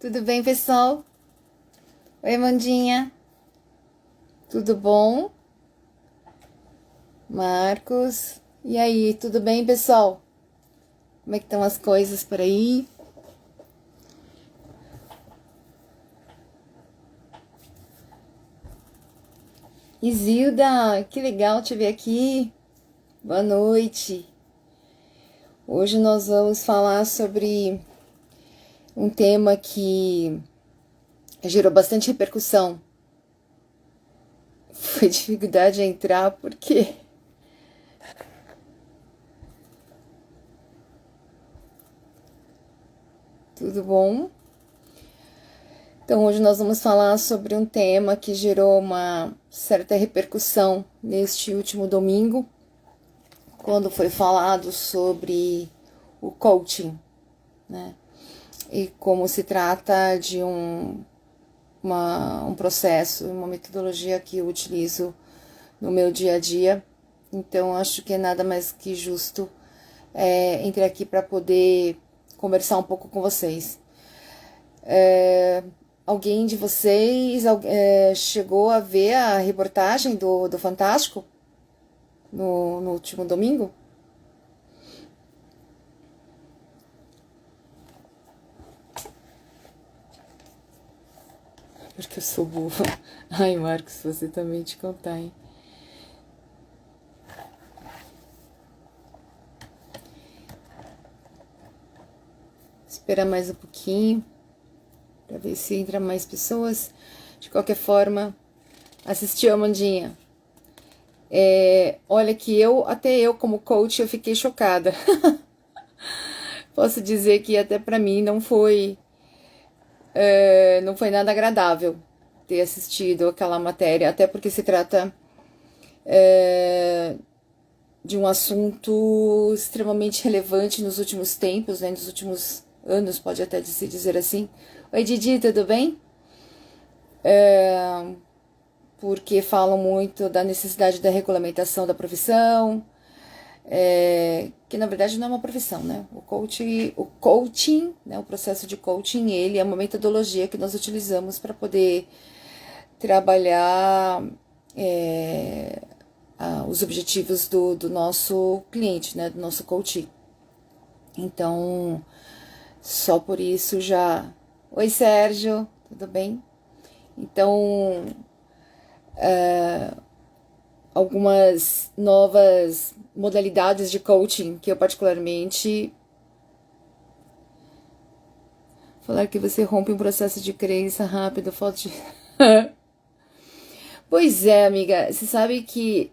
Tudo bem, pessoal? Oi, Amandinha. Tudo bom? Marcos. E aí, tudo bem, pessoal? Como é que estão as coisas por aí? Isilda, que legal te ver aqui. Boa noite. Hoje nós vamos falar sobre um tema que gerou bastante repercussão. Foi dificuldade em entrar, porque tudo bom? Então, hoje nós vamos falar sobre um tema que gerou uma certa repercussão neste último domingo, quando foi falado sobre o coaching, né? E como se trata de um processo, uma metodologia que eu utilizo no meu dia a dia. Então, acho que é nada mais que justo entrar aqui para poder conversar um pouco com vocês. Alguém de vocês chegou a ver a reportagem do Fantástico no último domingo? Porque eu sou burra. Ai, Marcos, você também te contar, hein? Esperar mais um pouquinho para ver se entra mais pessoas. De qualquer forma, assistiu, Amandinha? Olha que até eu como coach, eu fiquei chocada. Posso dizer que até para mim não foi nada agradável ter assistido aquela matéria, até porque se trata de um assunto extremamente relevante nos últimos tempos, né, nos últimos anos, pode até se dizer assim. Oi, Didi, tudo bem? Porque falam muito da necessidade da regulamentação da profissão, que na verdade não é uma profissão, né? O coaching, né, o processo de coaching, ele é uma metodologia que nós utilizamos para poder trabalhar os objetivos do nosso cliente, né, do nosso coaching. Então, só por isso já... Oi, Sérgio, tudo bem? Então, algumas novas modalidades de coaching que eu particularmente... Falar que você rompe um processo de crença rápido, falta de... Pois é, amiga, você sabe que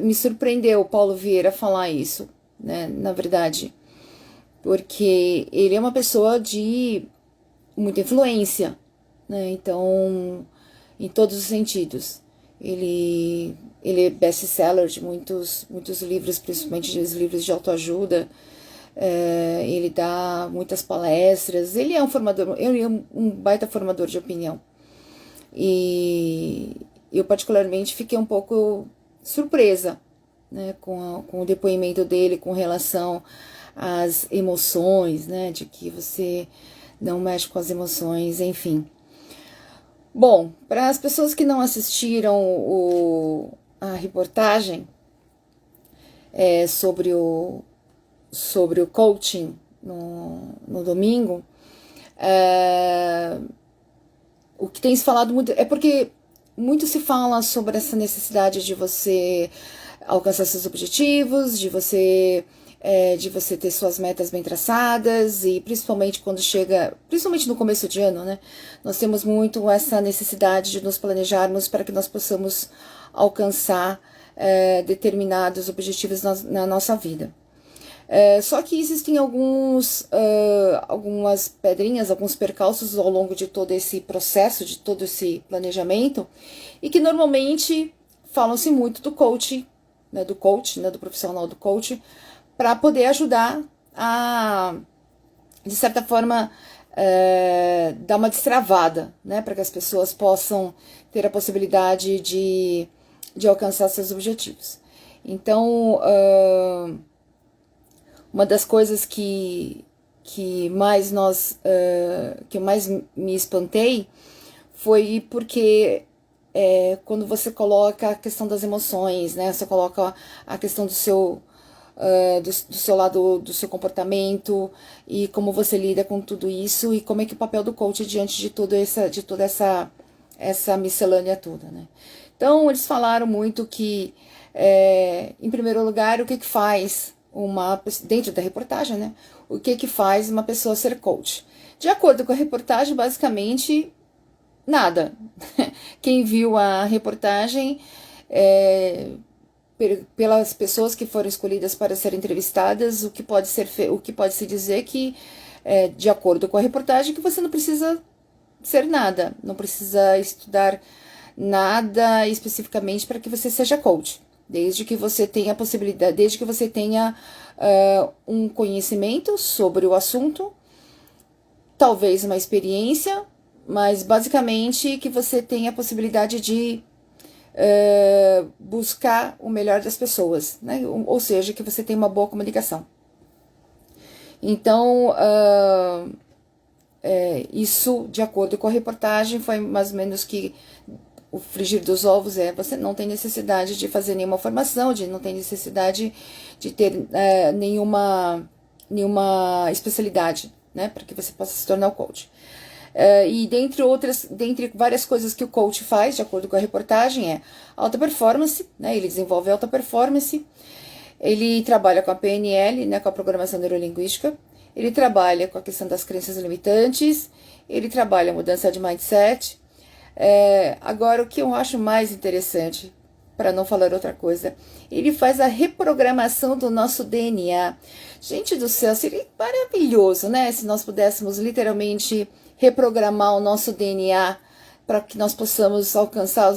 me surpreendeu o Paulo Vieira falar isso, né, na verdade, porque ele é uma pessoa de muita influência, né, então, em todos os sentidos. Ele é best-seller de muitos livros, principalmente os livros de autoajuda. Ele dá muitas palestras. Ele é um baita formador de opinião. E eu particularmente fiquei um pouco surpresa, né, com o depoimento dele com relação às emoções, né, de que você não mexe com as emoções, enfim. Bom, para as pessoas que não assistiram a reportagem sobre o coaching no domingo, o que tem se falado muito é porque muito se fala sobre essa necessidade de você alcançar seus objetivos, de você ter suas metas bem traçadas, e principalmente quando chega, principalmente no começo de ano, né? Nós temos muito essa necessidade de nos planejarmos para que nós possamos alcançar determinados objetivos na nossa vida. Só que existem algumas pedrinhas, alguns percalços ao longo de todo esse processo, de todo esse planejamento, e que normalmente falam-se muito do coach, né, do profissional do coach, para poder ajudar a, de certa forma, dar uma destravada, né, para que as pessoas possam ter a possibilidade de alcançar seus objetivos. Então, uma das coisas que que eu mais me espantei foi porque quando você coloca a questão das emoções, né? Você coloca a questão do seu lado, do seu comportamento e como você lida com tudo isso e como é que o papel do coach diante de toda essa miscelânea toda, né? Então, eles falaram muito que, em primeiro lugar, o que faz dentro da reportagem, né? O que faz uma pessoa ser coach? De acordo com a reportagem, basicamente, nada. Quem viu a reportagem, pelas pessoas que foram escolhidas para ser entrevistadas, o que pode se dizer que, de acordo com a reportagem, que você não precisa ser nada, não precisa estudar nada especificamente para que você seja coach, desde que você tenha a possibilidade, desde que você tenha um conhecimento sobre o assunto, talvez uma experiência, mas basicamente que você tenha a possibilidade de buscar o melhor das pessoas, né? Ou seja, que você tenha uma boa comunicação. Então, isso, de acordo com a reportagem, foi mais ou menos que o frigir dos ovos você não tem necessidade de fazer nenhuma formação, não tem necessidade de ter nenhuma especialidade, né, para que você possa se tornar o coach. E dentre várias coisas que o coach faz, de acordo com a reportagem, alta performance, né, ele desenvolve alta performance, ele trabalha com a PNL, né, com a programação neurolinguística, ele trabalha com a questão das crenças limitantes, ele trabalha a mudança de mindset. Agora, o que eu acho mais interessante, para não falar outra coisa, ele faz a reprogramação do nosso DNA. Gente do céu, seria maravilhoso, né? Se nós pudéssemos literalmente reprogramar o nosso DNA para que nós possamos alcançar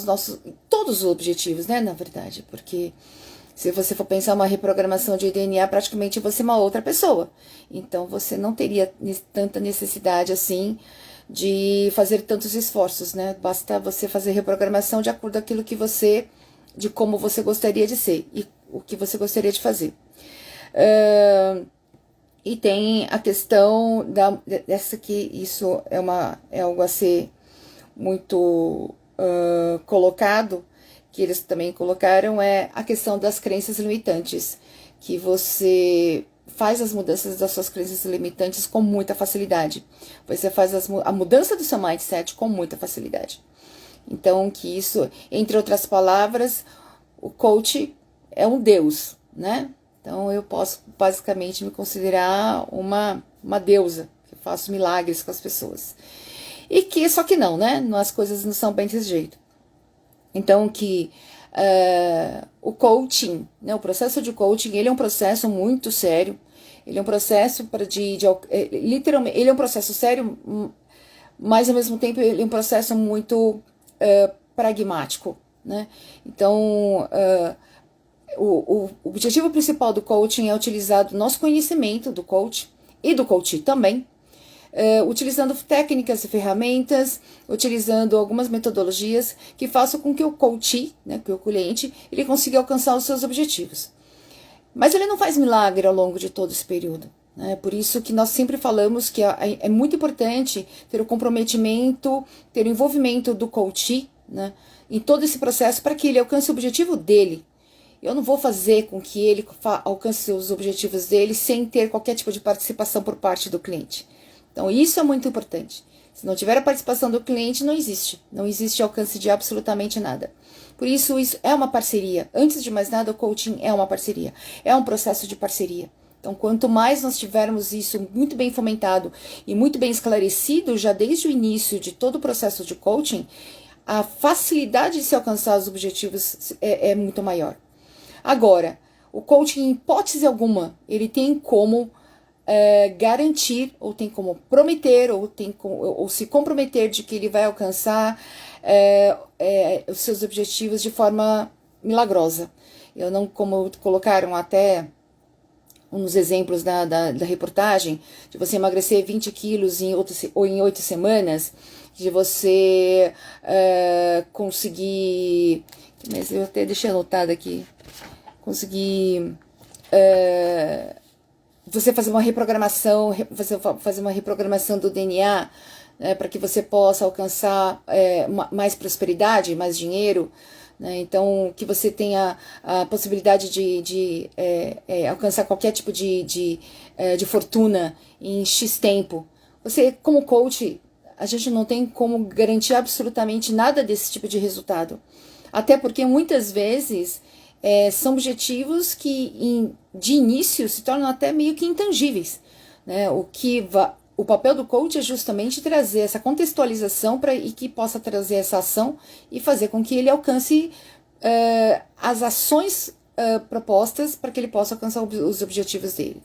todos os objetivos, né? Na verdade, porque se você for pensar uma reprogramação de DNA, praticamente você é uma outra pessoa. Então, você não teria tanta necessidade assim de fazer tantos esforços, né? Basta você fazer reprogramação de acordo com aquilo de como você gostaria de ser e o que você gostaria de fazer. E tem a questão dessa aqui, isso é algo a ser muito colocado, que eles também colocaram, a questão das crenças limitantes, que você faz as mudanças das suas crenças limitantes com muita facilidade. Você faz a mudança do seu mindset com muita facilidade. Então, que isso, entre outras palavras, o coach é um deus, né? Então, eu posso basicamente me considerar uma deusa, que faço milagres com as pessoas. Só que não, né? As coisas não são bem desse jeito. Então, o coaching, né, o processo de coaching, ele é um processo muito sério. Ele é um processo literalmente, ele é um processo sério, mas ao mesmo tempo ele é um processo muito pragmático, né? Então, o objetivo principal do coaching é utilizar o nosso conhecimento do coach e do coach também, utilizando técnicas e ferramentas, utilizando algumas metodologias que façam com que o coach, né, que o cliente, ele consiga alcançar os seus objetivos. Mas ele não faz milagre ao longo de todo esse período, né? Por isso que nós sempre falamos que é muito importante ter o comprometimento, ter o envolvimento do coach, né, em todo esse processo para que ele alcance o objetivo dele. Eu não vou fazer com que ele alcance os objetivos dele sem ter qualquer tipo de participação por parte do cliente. Então, isso é muito importante. Se não tiver a participação do cliente, não existe alcance de absolutamente nada. Por isso é uma parceria. Antes de mais nada, o coaching é uma parceria. É um processo de parceria. Então, quanto mais nós tivermos isso muito bem fomentado e muito bem esclarecido, já desde o início de todo o processo de coaching, a facilidade de se alcançar os objetivos é muito maior. Agora, o coaching, em hipótese alguma, ele tem como garantir, ou tem como prometer, ou se comprometer de que ele vai alcançar os seus objetivos de forma milagrosa. Eu não, como colocaram até uns exemplos da reportagem, de você emagrecer 20 quilos em 8 semanas, de você conseguir, mas eu até deixei anotado aqui, conseguir você fazer uma reprogramação, fazer uma reprogramação do DNA, né, para que você possa alcançar mais prosperidade, mais dinheiro, né? Então, que você tenha a possibilidade de alcançar qualquer tipo de fortuna em X tempo. Você, como coach, a gente não tem como garantir absolutamente nada desse tipo de resultado. Até porque muitas vezes são objetivos que de início se tornam até meio que intangíveis, né? O papel do coach é justamente trazer essa contextualização e que possa trazer essa ação e fazer com que ele alcance as ações propostas para que ele possa alcançar os objetivos dele.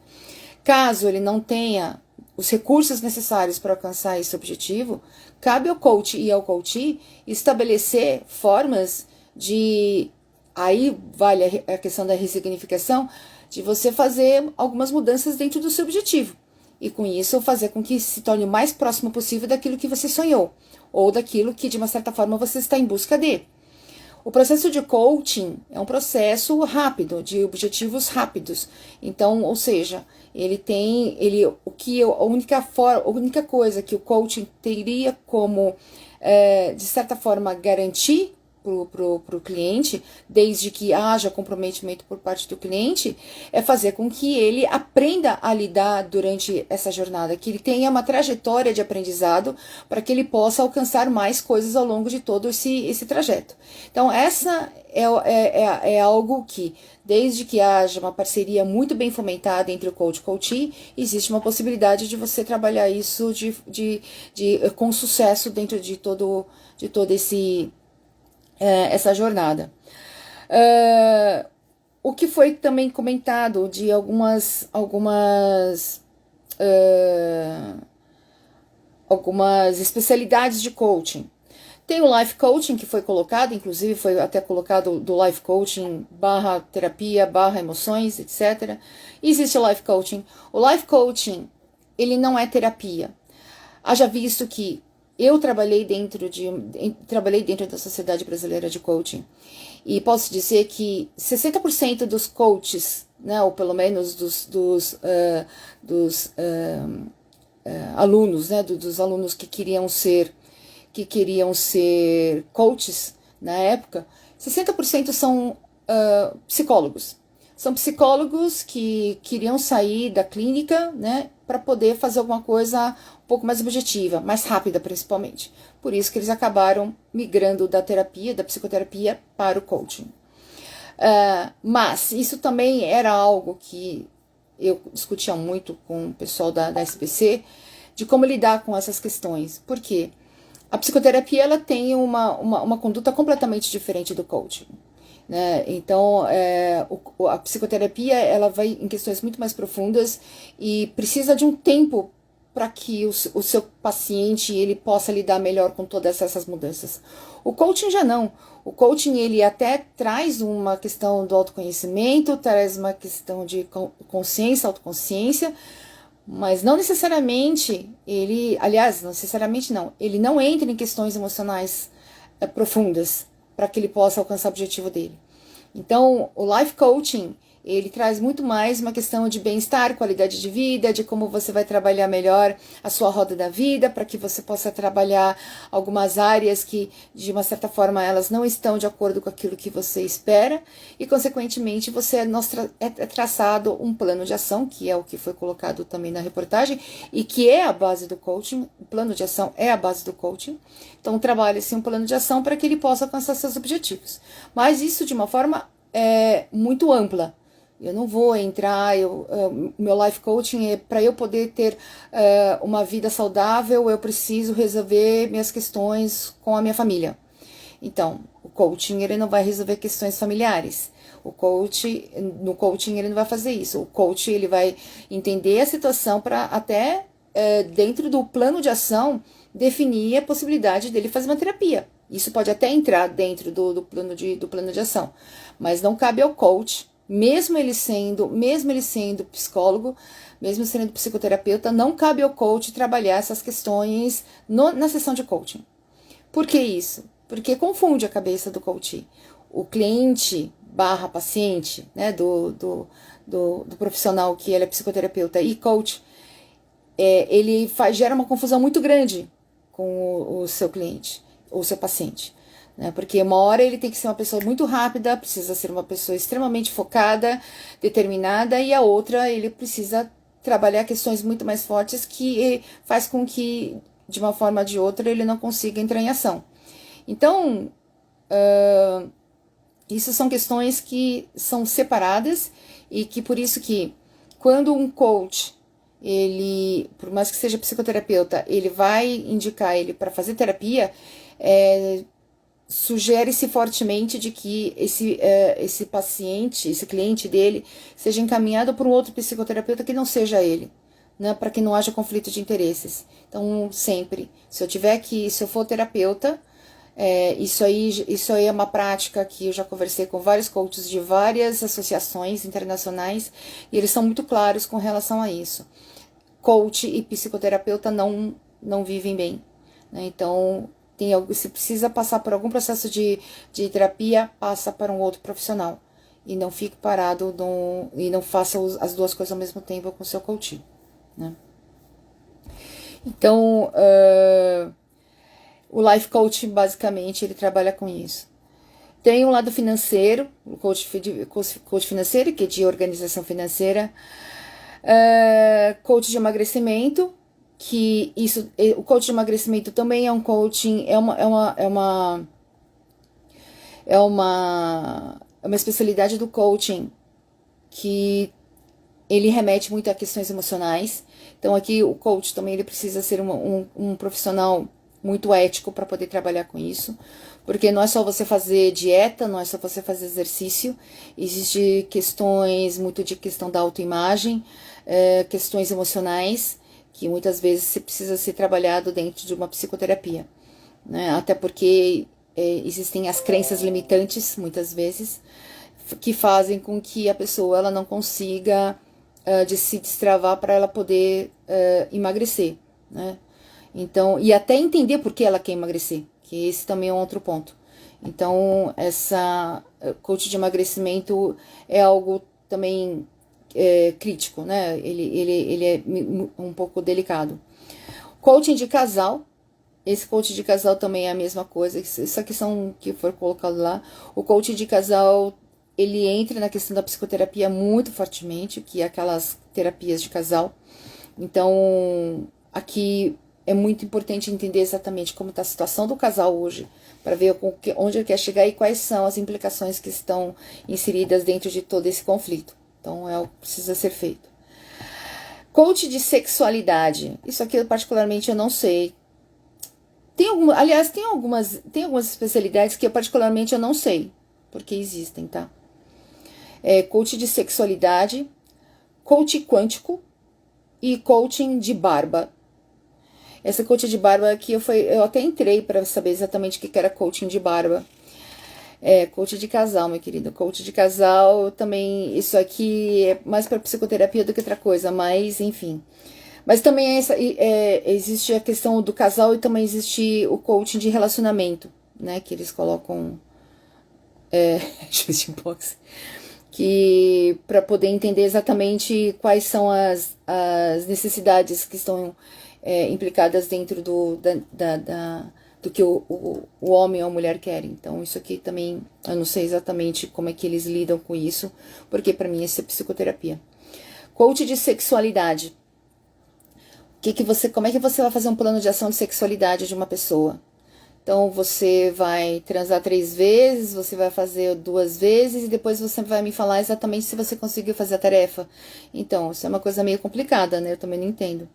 Caso ele não tenha os recursos necessários para alcançar esse objetivo, cabe ao coach e ao coachee estabelecer formas de... Aí vale a questão da ressignificação, de você fazer algumas mudanças dentro do seu objetivo. E com isso fazer com que se torne o mais próximo possível daquilo que você sonhou, ou daquilo que de uma certa forma você está em busca de. O processo de coaching é um processo rápido, de objetivos rápidos. Então, ou seja, a única coisa que o coaching teria como, de certa forma, garantir para o cliente, desde que haja comprometimento por parte do cliente, é fazer com que ele aprenda a lidar durante essa jornada, que ele tenha uma trajetória de aprendizado para que ele possa alcançar mais coisas ao longo de todo esse trajeto. Então, essa é algo que, desde que haja uma parceria muito bem fomentada entre o coach e o coachee, existe uma possibilidade de você trabalhar isso com sucesso dentro de todo essa jornada. O que foi também comentado de algumas especialidades de coaching. Tem o life coaching, que foi colocado, inclusive foi até colocado do life coaching / terapia / emoções, etc. Existe o life coaching. O life coaching, ele não é terapia. Haja visto que eu trabalhei dentro da Sociedade Brasileira de Coaching e posso dizer que 60% dos coaches, né, ou pelo menos dos alunos, né, dos alunos que queriam ser coaches na época, 60% são psicólogos. São psicólogos que queriam sair da clínica, né, para poder fazer alguma coisa um pouco mais objetiva, mais rápida principalmente. Por isso que eles acabaram migrando da psicoterapia para o coaching. Mas isso também era algo que eu discutia muito com o pessoal da SBC, de como lidar com essas questões. Por quê? A psicoterapia ela tem uma conduta completamente diferente do coaching. Né? Então, a psicoterapia ela vai em questões muito mais profundas e precisa de um tempo para que o seu paciente ele possa lidar melhor com todas essas mudanças. O coaching já não. O coaching ele até traz uma questão do autoconhecimento, traz uma questão de consciência, autoconsciência, mas não necessariamente ele não entra em questões emocionais profundas para que ele possa alcançar o objetivo dele. Então, o life coaching, ele traz muito mais uma questão de bem-estar, qualidade de vida, de como você vai trabalhar melhor a sua roda da vida, para que você possa trabalhar algumas áreas que, de uma certa forma, elas não estão de acordo com aquilo que você espera, e, consequentemente, é traçado um plano de ação, que é o que foi colocado também na reportagem, e que é a base do coaching. O plano de ação é a base do coaching. Então, trabalha-se um plano de ação para que ele possa alcançar seus objetivos. Mas isso de uma forma muito ampla. Eu não vou entrar, meu life coaching é para eu poder ter uma vida saudável, eu preciso resolver minhas questões com a minha família. Então, o coaching ele não vai resolver questões familiares. No coaching ele não vai fazer isso. O coach ele vai entender a situação para até dentro do plano de ação definir a possibilidade dele fazer uma terapia. Isso pode até entrar dentro do plano de ação, mas não cabe ao coach, mesmo ele sendo psicólogo, mesmo sendo psicoterapeuta, não cabe ao coach trabalhar essas questões na sessão de coaching. Por que isso? Porque confunde a cabeça do coach. O cliente, barra paciente, né, do profissional que ele é psicoterapeuta e coach, ele gera uma confusão muito grande com o seu cliente ou seu paciente, né? Porque uma hora ele tem que ser uma pessoa muito rápida, precisa ser uma pessoa extremamente focada, determinada, e a outra ele precisa trabalhar questões muito mais fortes que faz com que, de uma forma ou de outra, ele não consiga entrar em ação. Então, isso são questões que são separadas e que por isso que quando um coach, ele, por mais que seja psicoterapeuta, ele vai indicar ele para fazer terapia, sugere-se fortemente de que esse paciente, esse cliente dele, seja encaminhado por um outro psicoterapeuta que não seja ele, né, para que não haja conflito de interesses. Então, sempre, se eu for terapeuta, isso aí é uma prática que eu já conversei com vários coaches de várias associações internacionais e eles são muito claros com relação a isso. Coach e psicoterapeuta não vivem bem, né? Então, se precisa passar por algum processo de terapia, passa para um outro profissional e não fique parado e não faça as duas coisas ao mesmo tempo com o seu coach, né? Então, o life coach, basicamente, ele trabalha com isso. Tem um lado financeiro, o coach financeiro, que é de organização financeira, coach de emagrecimento, que o coach de emagrecimento também é um coaching, é uma especialidade do coaching que ele remete muito a questões emocionais. Então aqui o coach também ele precisa ser um profissional muito ético para poder trabalhar com isso, porque não é só você fazer dieta, não é só você fazer exercício, existe questões muito de questão da autoimagem, questões emocionais, que muitas vezes precisa ser trabalhado dentro de uma psicoterapia, né? Até porque existem as crenças limitantes, muitas vezes, que fazem com que a pessoa ela não consiga de se destravar para ela poder emagrecer, né? Então, e até entender por que ela quer emagrecer, que esse também é um outro ponto. Então, essa coach de emagrecimento é algo também crítico, né? Ele é um pouco delicado. Coaching de casal. Esse coaching de casal também é a mesma coisa. Isso aqui são que foi colocado lá. O coaching de casal, ele entra na questão da psicoterapia muito fortemente, que é aquelas terapias de casal. Então, aqui é muito importante entender exatamente como está a situação do casal hoje, para ver onde ele quer chegar e quais são as implicações que estão inseridas dentro de todo esse conflito. Então, é o que precisa ser feito. Coach de sexualidade. Isso aqui, particularmente, eu não sei. Tem algumas especialidades que, particularmente, eu não sei, porque existem, tá? Coach de sexualidade, coach quântico e coaching de barba. Essa coaching de barba aqui, eu até entrei para saber exatamente o que era coaching de barba. Coach de casal, meu querido. Coach de casal também, isso aqui é mais para psicoterapia do que outra coisa, mas enfim. Mas também existe a questão do casal e também existe o coaching de relacionamento, né? Que eles colocam box, que para poder entender exatamente quais são as necessidades que estão implicadas dentro do que o homem ou a mulher querem. Então, isso aqui também, eu não sei exatamente como é que eles lidam com isso, porque para mim isso é psicoterapia. Coach de sexualidade. Como é que você vai fazer um plano de ação de sexualidade de uma pessoa? Então, você vai transar 3 vezes, você vai fazer 2 vezes, e depois você vai me falar exatamente se você conseguiu fazer a tarefa. Então, isso é uma coisa meio complicada, né? Eu também não entendo.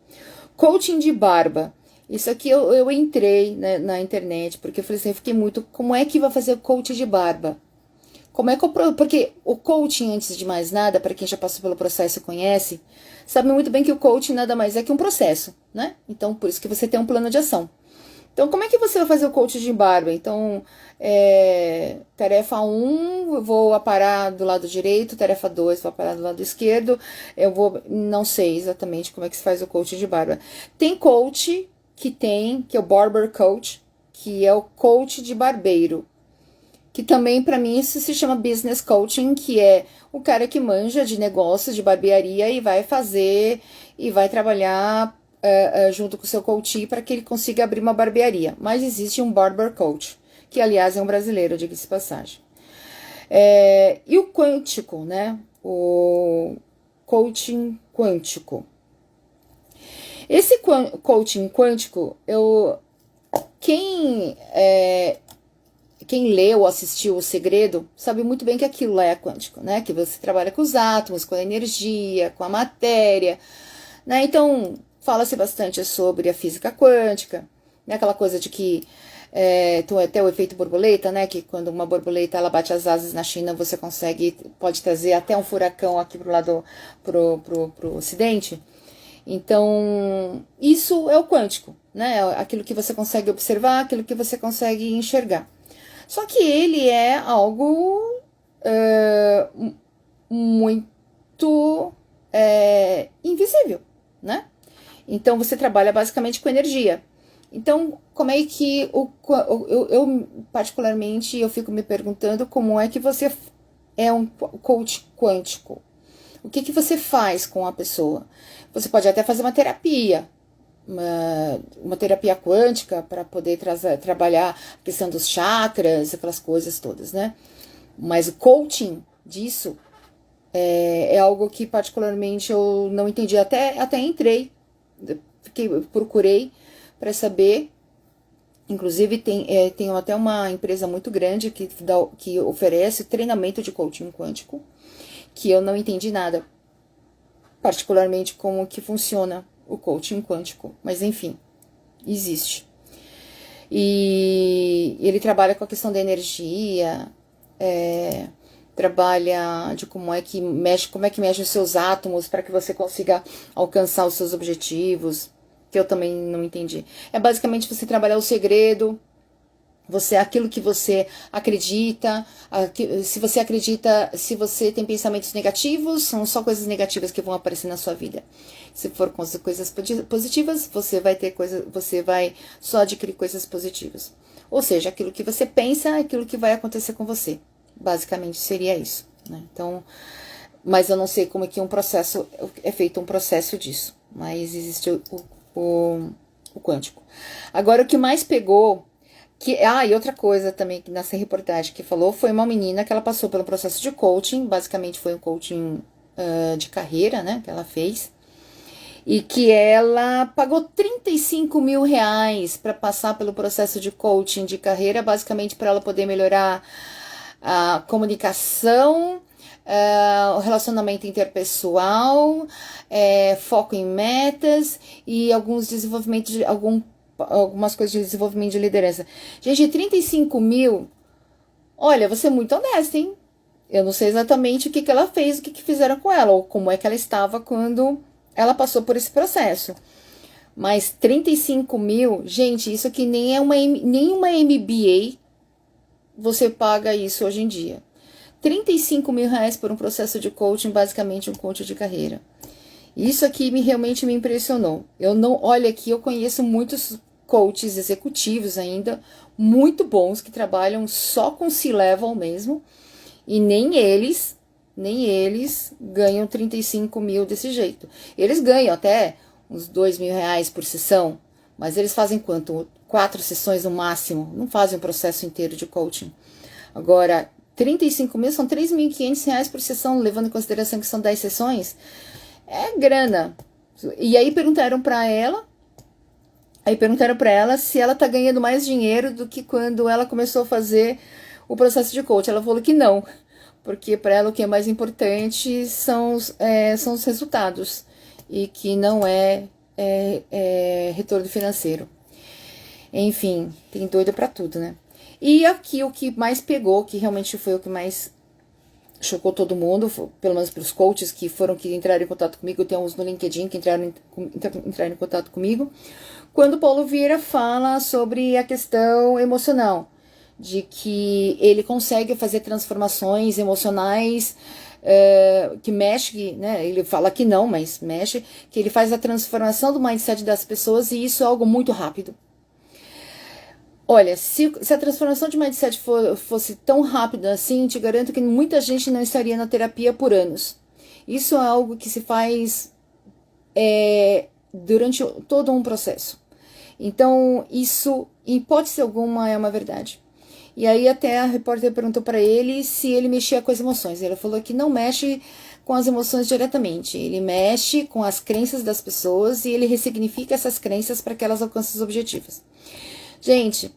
Coaching de barba. Isso aqui eu entrei, né, na internet, porque eu falei assim, eu fiquei muito, como é que vai fazer o coaching de barba? Porque o coaching, antes de mais nada, para quem já passou pelo processo e conhece, sabe muito bem que o coaching nada mais é que um processo, né? Então, por isso que você tem um plano de ação. Então, como é que você vai fazer o coaching de barba? Então, tarefa 1, eu vou aparar do lado direito, tarefa 2, vou aparar do lado esquerdo, não sei exatamente como é que se faz o coaching de barba. Tem coach que é o barber coach, que é o coach de barbeiro, que também para mim isso se chama business coaching, que é o cara que manja de negócios, de barbearia e vai fazer e vai trabalhar junto com o seu coach para que ele consiga abrir uma barbearia. Mas existe um barber coach, que aliás é um brasileiro, diga-se de passagem. E o quântico, né? O coaching quântico. Esse coaching quântico, quem leu ou assistiu O Segredo sabe muito bem que aquilo lá é quântico, né? Que você trabalha com os átomos, com a energia, com a matéria, né? Então, fala-se bastante sobre a física quântica, né? Aquela coisa de que tem até o efeito borboleta, né? Que quando uma borboleta ela bate as asas na China, você pode trazer até um furacão aqui pro ocidente. Então, isso é o quântico, né? Aquilo que você consegue observar, aquilo que você consegue enxergar. Só que ele é algo muito invisível, né? Então, você trabalha basicamente com energia. Então, como é que eu particularmente, eu fico me perguntando como é que você é um coach quântico. O que você faz com a pessoa? Você pode até fazer uma terapia, uma terapia quântica para poder trabalhar a questão dos chakras, aquelas coisas todas, né? Mas o coaching disso é algo que particularmente eu não entendi. Até entrei, procurei para saber. Inclusive tem até uma empresa muito grande que oferece treinamento de coaching quântico, que eu não entendi nada, particularmente como que funciona o coaching quântico, mas enfim, existe. E ele trabalha com a questão da energia, trabalha de como é que mexe os seus átomos para que você consiga alcançar os seus objetivos, que eu também não entendi. É basicamente você trabalhar o segredo, aquilo que você acredita, se você tem pensamentos negativos, são só coisas negativas que vão aparecer na sua vida. Se for com as coisas positivas, você vai só adquirir coisas positivas. Ou seja, aquilo que você pensa é aquilo que vai acontecer com você. Basicamente seria isso, né? Então, mas eu não sei como é que é feito um processo disso, mas existe o quântico. Agora, o que mais pegou, e outra coisa também que nessa reportagem que falou, foi uma menina que ela passou pelo processo de coaching, basicamente foi um coaching de carreira, né, que ela fez, e que ela pagou 35 mil reais para passar pelo processo de coaching de carreira, basicamente para ela poder melhorar a comunicação, o relacionamento interpessoal, foco em metas e algumas coisas de desenvolvimento de liderança. Gente, 35 mil, olha, vou ser muito honesta, hein? Eu não sei exatamente o que ela fez, o que fizeram com ela, ou como é que ela estava quando ela passou por esse processo. Mas 35 mil, gente, isso aqui nem uma MBA você paga isso hoje em dia. 35 mil reais por um processo de coaching, basicamente um coach de carreira. Isso aqui realmente me impressionou. Olha aqui, eu conheço muitos coaches executivos ainda, muito bons, que trabalham só com C-level mesmo, e nem eles ganham 35 mil desse jeito. Eles ganham até uns 2 mil reais por sessão, mas eles fazem quanto? 4 sessões no máximo, não fazem um processo inteiro de coaching. Agora, 35 mil são 3.500 reais por sessão, levando em consideração que são 10 sessões, é grana. E aí perguntaram para ela se ela tá ganhando mais dinheiro do que quando ela começou a fazer o processo de coaching. Ela falou que não, porque para ela o que é mais importante são os resultados e que não é retorno financeiro. Enfim, tem doido para tudo, né? E aqui o que mais pegou, que realmente foi o que mais chocou todo mundo, pelo menos para os coaches que entraram em contato comigo, tem uns no LinkedIn que entraram em contato comigo, quando o Paulo Vieira fala sobre a questão emocional, de que ele consegue fazer transformações emocionais, que mexe, né? Ele fala que não, mas mexe, que ele faz a transformação do mindset das pessoas e isso é algo muito rápido. Olha, se a transformação de mindset fosse tão rápida assim, te garanto que muita gente não estaria na terapia por anos. Isso é algo que se faz durante todo um processo. Então, isso, em hipótese alguma, é uma verdade. E aí até a repórter perguntou para ele se ele mexia com as emoções. Ele falou que não mexe com as emoções diretamente. Ele mexe com as crenças das pessoas e ele ressignifica essas crenças para que elas alcancem os objetivos. Gente,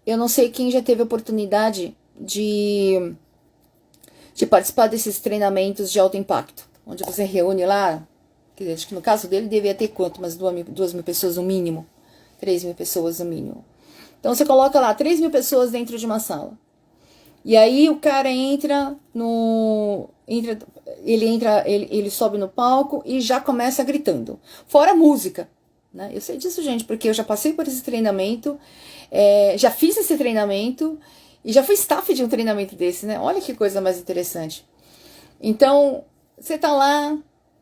eu não sei quem já teve a oportunidade de participar desses treinamentos de alto impacto, onde você reúne lá, que acho que no caso dele devia ter quanto? Umas 2.000 pessoas no mínimo, 3.000 pessoas no mínimo. Então você coloca lá 3.000 pessoas dentro de uma sala. E aí o cara ele sobe no palco e já começa gritando. Fora a música, né? Eu sei disso, gente, porque eu já passei por esse treinamento, já fiz esse treinamento e já fui staff de um treinamento desse, né? Olha que coisa mais interessante. Então, você tá lá,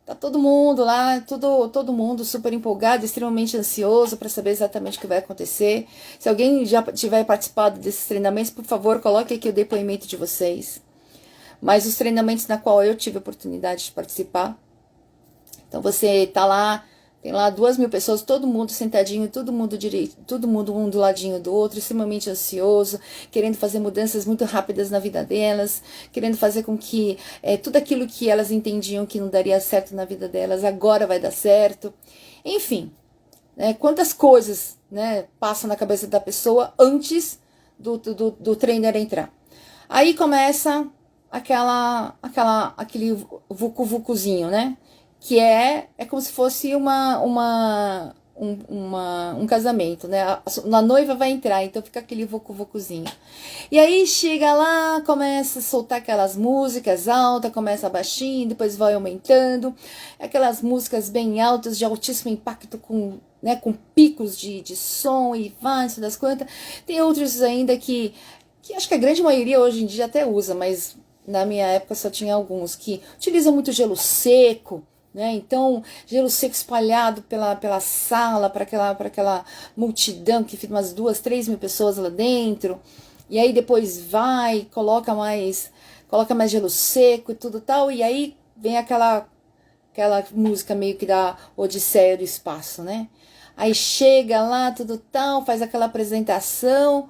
tá todo mundo lá, todo mundo super empolgado, extremamente ansioso para saber exatamente o que vai acontecer. Se alguém já tiver participado desses treinamentos, por favor, coloque aqui o depoimento de vocês. Mas os treinamentos na qual eu tive a oportunidade de participar. Então você tá lá, tem lá 2.000 pessoas, todo mundo sentadinho, todo mundo direito, todo mundo um do ladinho do outro, extremamente ansioso, querendo fazer mudanças muito rápidas na vida delas, querendo fazer com que tudo aquilo que elas entendiam que não daria certo na vida delas, agora vai dar certo. Enfim, né, quantas coisas, né, passam na cabeça da pessoa antes do trainer entrar. Aí começa aquele vucu-vucuzinho, né? Que é como se fosse um casamento, né? A noiva vai entrar, então fica aquele vucu-vucuzinho. E aí chega lá, começa a soltar aquelas músicas altas, começa baixinho, depois vai aumentando. Aquelas músicas bem altas, de altíssimo impacto, com picos de som e vai, isso das quantas. Tem outros ainda que acho que a grande maioria hoje em dia até usa, mas na minha época só tinha alguns que utilizam muito gelo seco, né? Então, gelo seco espalhado pela sala, para aquela multidão que fica umas 2.000, 3.000 pessoas lá dentro. E aí depois coloca mais gelo seco e tudo tal. E aí vem aquela música meio que da Odisseia do Espaço, né? Aí chega lá, tudo tal, faz aquela apresentação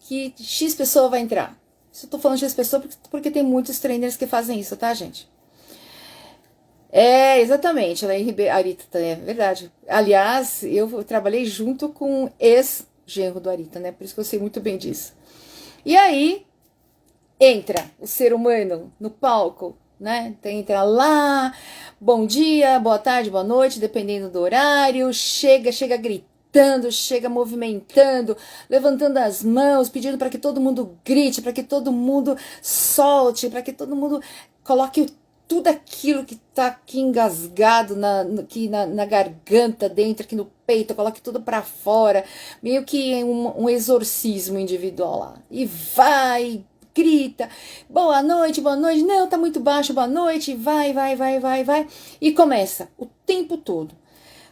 que X pessoa vai entrar. Isso eu tô falando de X pessoa porque tem muitos trainers que fazem isso, tá, gente? Exatamente, ela é Arita, é verdade. Aliás, eu trabalhei junto com o ex-genro do Arita, né? Por isso que eu sei muito bem disso. E aí, entra o ser humano no palco, né? Então, entra lá, bom dia, boa tarde, boa noite, dependendo do horário, chega gritando, chega movimentando, levantando as mãos, pedindo para que todo mundo grite, para que todo mundo solte, para que todo mundo coloque tudo aquilo que tá aqui engasgado na garganta, dentro, aqui no peito, coloque tudo para fora, meio que um exorcismo individual lá. E vai, grita, boa noite, não, tá muito baixo, boa noite, vai. E começa o tempo todo.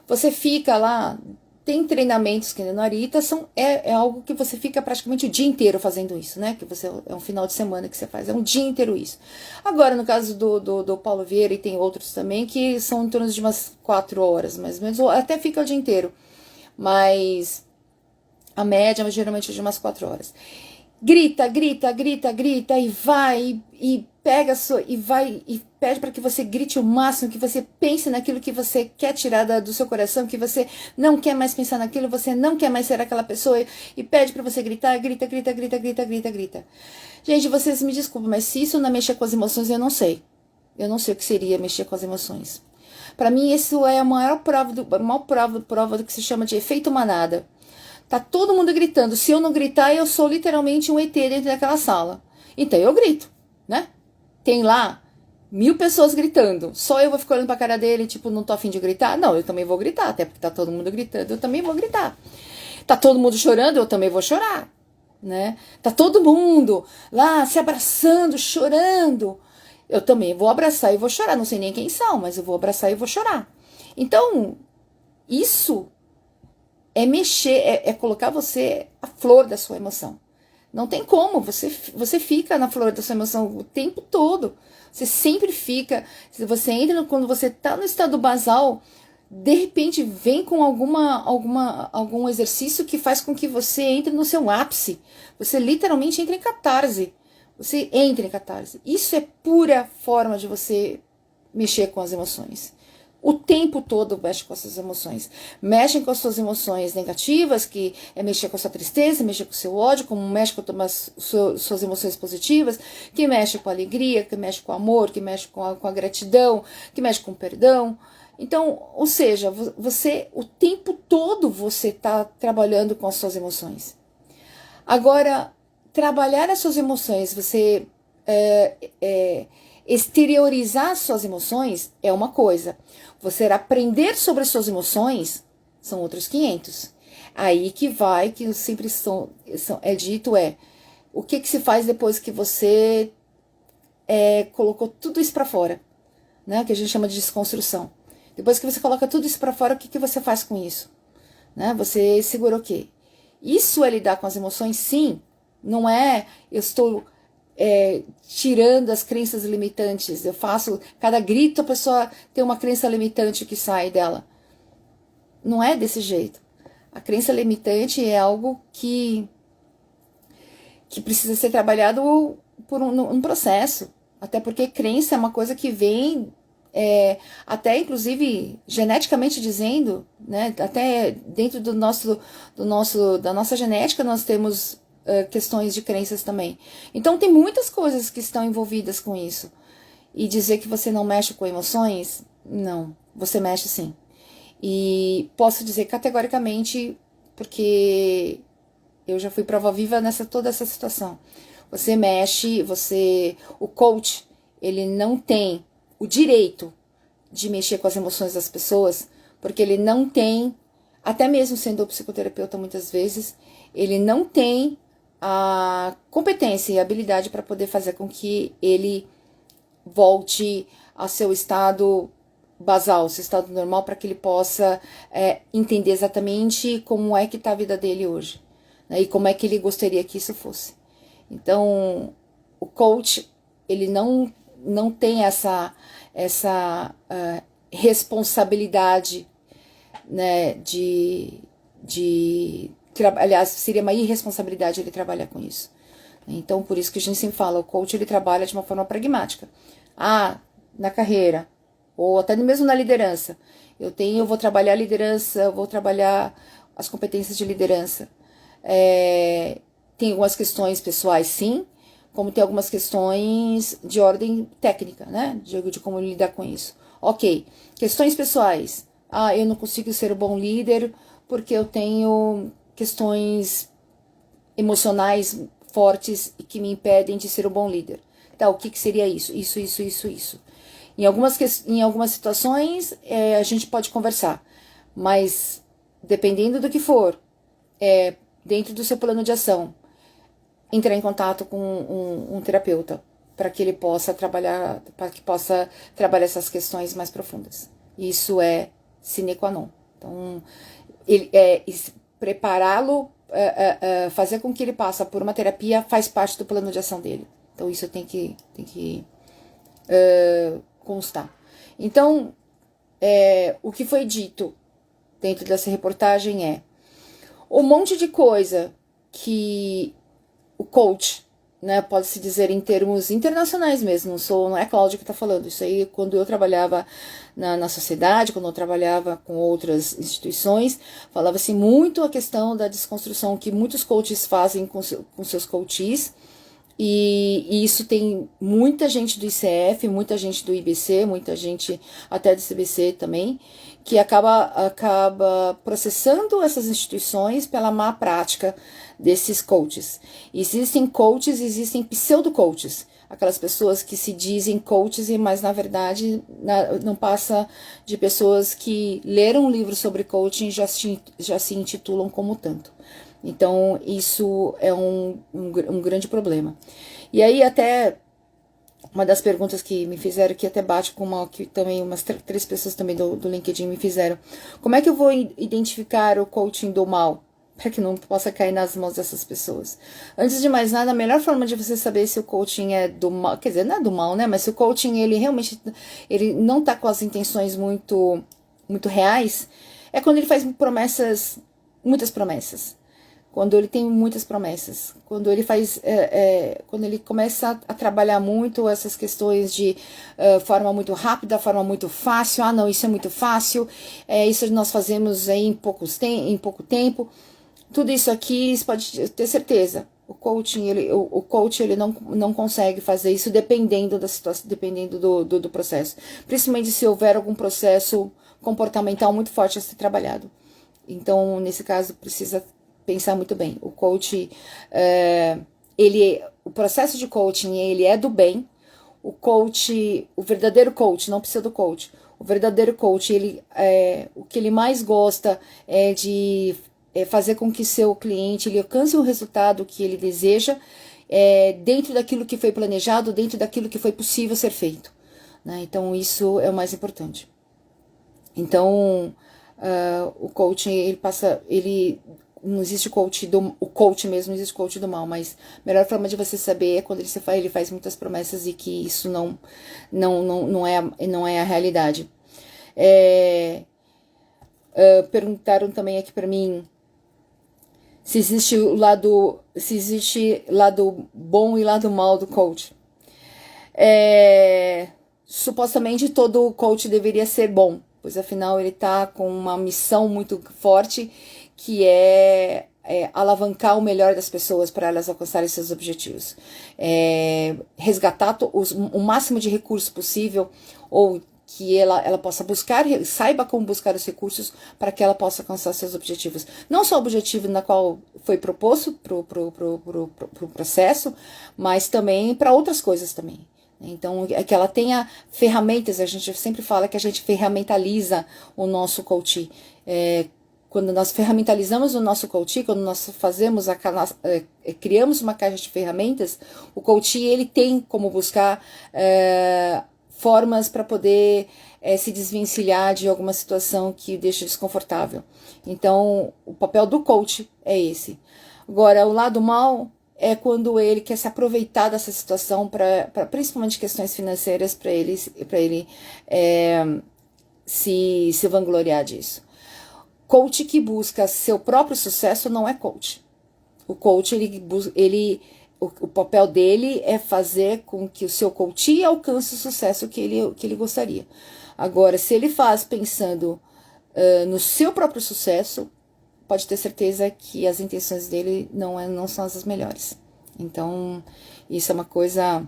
Você fica lá. Tem treinamentos que no Arita é algo que você fica praticamente o dia inteiro fazendo isso, né? Que é um final de semana que você faz, é um dia inteiro isso. Agora, no caso do Paulo Vieira, e tem outros também, que são em torno de umas 4 horas, mais ou menos, ou até fica o dia inteiro. Mas a média geralmente é de umas 4 horas. Grita, e vai, e pega e vai, e pede para que você grite o máximo, que você pense naquilo que você quer tirar do seu coração, que você não quer mais pensar naquilo, você não quer mais ser aquela pessoa, e pede para você gritar, grita. Gente, vocês me desculpem, mas se isso não mexer com as emoções, eu não sei. Eu não sei o que seria mexer com as emoções. Para mim, isso é a maior prova do que se chama de efeito manada. Tá todo mundo gritando. Se eu não gritar, eu sou literalmente um ET dentro daquela sala. Então eu grito, né? Tem lá 1.000 pessoas gritando. Só eu vou ficar olhando pra cara dele, tipo, não tô afim de gritar? Não, eu também vou gritar. Até porque tá todo mundo gritando, eu também vou gritar. Tá todo mundo chorando, eu também vou chorar, né? Tá todo mundo lá se abraçando, chorando. Eu também vou abraçar e vou chorar. Não sei nem quem são, mas eu vou abraçar e vou chorar. Então, isso é mexer, é colocar você a flor da sua emoção. Não tem como, você fica na flor da sua emoção o tempo todo. Você sempre fica, se você entra, quando você tá no estado basal, de repente vem com algum exercício que faz com que você entre no seu ápice. Você literalmente entra em catarse. Você entra em catarse. Isso é pura forma de você mexer com as emoções. O tempo todo mexe com as suas emoções. Mexem com as suas emoções negativas, que é mexer com a sua tristeza, mexer com o seu ódio, como mexe com as suas emoções positivas, que mexe com a alegria, que mexe com o amor, que mexe com a gratidão, que mexe com o perdão. Então, ou seja, você o tempo todo você está trabalhando com as suas emoções. Agora, trabalhar as suas emoções, você exteriorizar suas emoções é uma coisa. Você aprender sobre as suas emoções são outros 500. Aí que sempre é dito o que se faz depois que você colocou tudo isso para fora, né? Que a gente chama de desconstrução. Depois que você coloca tudo isso para fora, o que você faz com isso? Né? Você segura o quê? Isso é lidar com as emoções, sim. Não é eu estou tirando as crenças limitantes. Eu faço, cada grito a pessoa tem uma crença limitante que sai dela. Não é desse jeito. A crença limitante é algo que precisa ser trabalhado por um processo. Até porque crença é uma coisa que vem até inclusive geneticamente dizendo, né? Até dentro da nossa genética nós temos questões de crenças também. Então tem muitas coisas que estão envolvidas com isso. E dizer que você não mexe com emoções, não, você mexe sim. E posso dizer categoricamente, porque eu já fui prova viva toda essa situação. Você mexe, o coach, ele não tem o direito de mexer com as emoções das pessoas, porque ele não tem, até mesmo sendo psicoterapeuta muitas vezes, ele não tem a competência e a habilidade para poder fazer com que ele volte ao seu estado basal, seu estado normal, para que ele possa entender exatamente como é que está a vida dele hoje, né, e como é que ele gostaria que isso fosse. Então, o coach, ele não tem essa responsabilidade, né, aliás, seria uma irresponsabilidade ele trabalhar com isso. Então, por isso que a gente sempre fala, o coach ele trabalha de uma forma pragmática. Na carreira, ou até mesmo na liderança. Eu vou trabalhar a liderança, eu vou trabalhar as competências de liderança. Tem algumas questões pessoais, sim, como tem algumas questões de ordem técnica, né? De como lidar com isso. Ok, questões pessoais. Eu não consigo ser um bom líder porque eu tenho questões emocionais fortes e que me impedem de ser um bom líder. Tá, o que seria isso? Isso. Em algumas situações a gente pode conversar, mas dependendo do que for, dentro do seu plano de ação, entrar em contato com um terapeuta para que ele possa trabalhar, essas questões mais profundas. Isso é sine qua non. Então, prepará-lo, fazer com que ele passe por uma terapia faz parte do plano de ação dele. Então, isso tem que constar. Então, o que foi dito dentro dessa reportagem um monte de coisa que o coach, né, pode-se dizer em termos internacionais mesmo, não é a Cláudia que está falando, isso aí quando eu trabalhava na sociedade, quando eu trabalhava com outras instituições, falava-se muito a questão da desconstrução que muitos coaches fazem com seus coaches, e isso tem muita gente do ICF, muita gente do IBC, muita gente até do CBC também, que acaba processando essas instituições pela má prática desses coaches. Existem coaches, existem pseudo-coaches, aquelas pessoas que se dizem coaches, mas na verdade não passa de pessoas que leram um livro sobre coaching e já se intitulam como tanto. Então, isso é um grande problema. E aí, até Uma das perguntas que me fizeram, que até bate com uma, que também umas 3 pessoas também do LinkedIn me fizeram. Como é que eu vou identificar o coaching do mal? Para que não possa cair nas mãos dessas pessoas. Antes de mais nada, a melhor forma de você saber se o coaching é do mal, quer dizer, não é do mal, né? Mas se o coaching, ele realmente, ele não tá com as intenções muito reais, é quando ele faz promessas, muitas promessas. Quando ele tem muitas promessas, quando ele faz, quando ele começa a trabalhar muito essas questões de forma muito rápida, forma muito fácil. Ah, não, isso é muito fácil, isso nós fazemos aí em pouco tempo. Tudo isso aqui, você pode ter certeza. O coach ele não consegue fazer isso dependendo da situação, dependendo do processo. Principalmente se houver algum processo comportamental muito forte a ser trabalhado. Então, nesse caso, precisa pensar muito bem. O coach, o processo de coaching, ele é do bem. O verdadeiro coach, não pseudo coach. O verdadeiro coach, o que ele mais gosta é de fazer com que seu cliente ele alcance o resultado que ele deseja, dentro daquilo que foi planejado, dentro daquilo que foi possível ser feito, né? Então, isso é o mais importante. Então, o coaching, não existe o coach mesmo, não existe coach do mal, mas a melhor forma de você saber é quando ele faz muitas promessas e que isso não é a realidade. Perguntaram também aqui para mim se existe lado bom e lado mal do coach. Supostamente todo coach deveria ser bom, pois afinal ele está com uma missão muito forte, que é alavancar o melhor das pessoas para elas alcançarem seus objetivos. Resgatar o máximo de recursos possível, ou que ela possa saiba como buscar os recursos para que ela possa alcançar seus objetivos. Não só o objetivo na qual foi proposto pro processo, mas também para outras coisas também. Então, que ela tenha ferramentas. A gente sempre fala que a gente ferramentaliza o nosso coaching. Quando nós ferramentalizamos o nosso coaching, quando nós criamos uma caixa de ferramentas, o coaching ele tem como buscar formas para poder se desvencilhar de alguma situação que o deixa desconfortável. Então, o papel do coach é esse. Agora, o lado mal é quando ele quer se aproveitar dessa situação para principalmente questões financeiras, para ele se vangloriar disso. Coach que busca seu próprio sucesso não é coach. O coach, o papel dele é fazer com que o seu coach alcance o sucesso que ele gostaria. Agora, se ele faz pensando no seu próprio sucesso, pode ter certeza que as intenções dele não são as melhores. Então, isso é uma coisa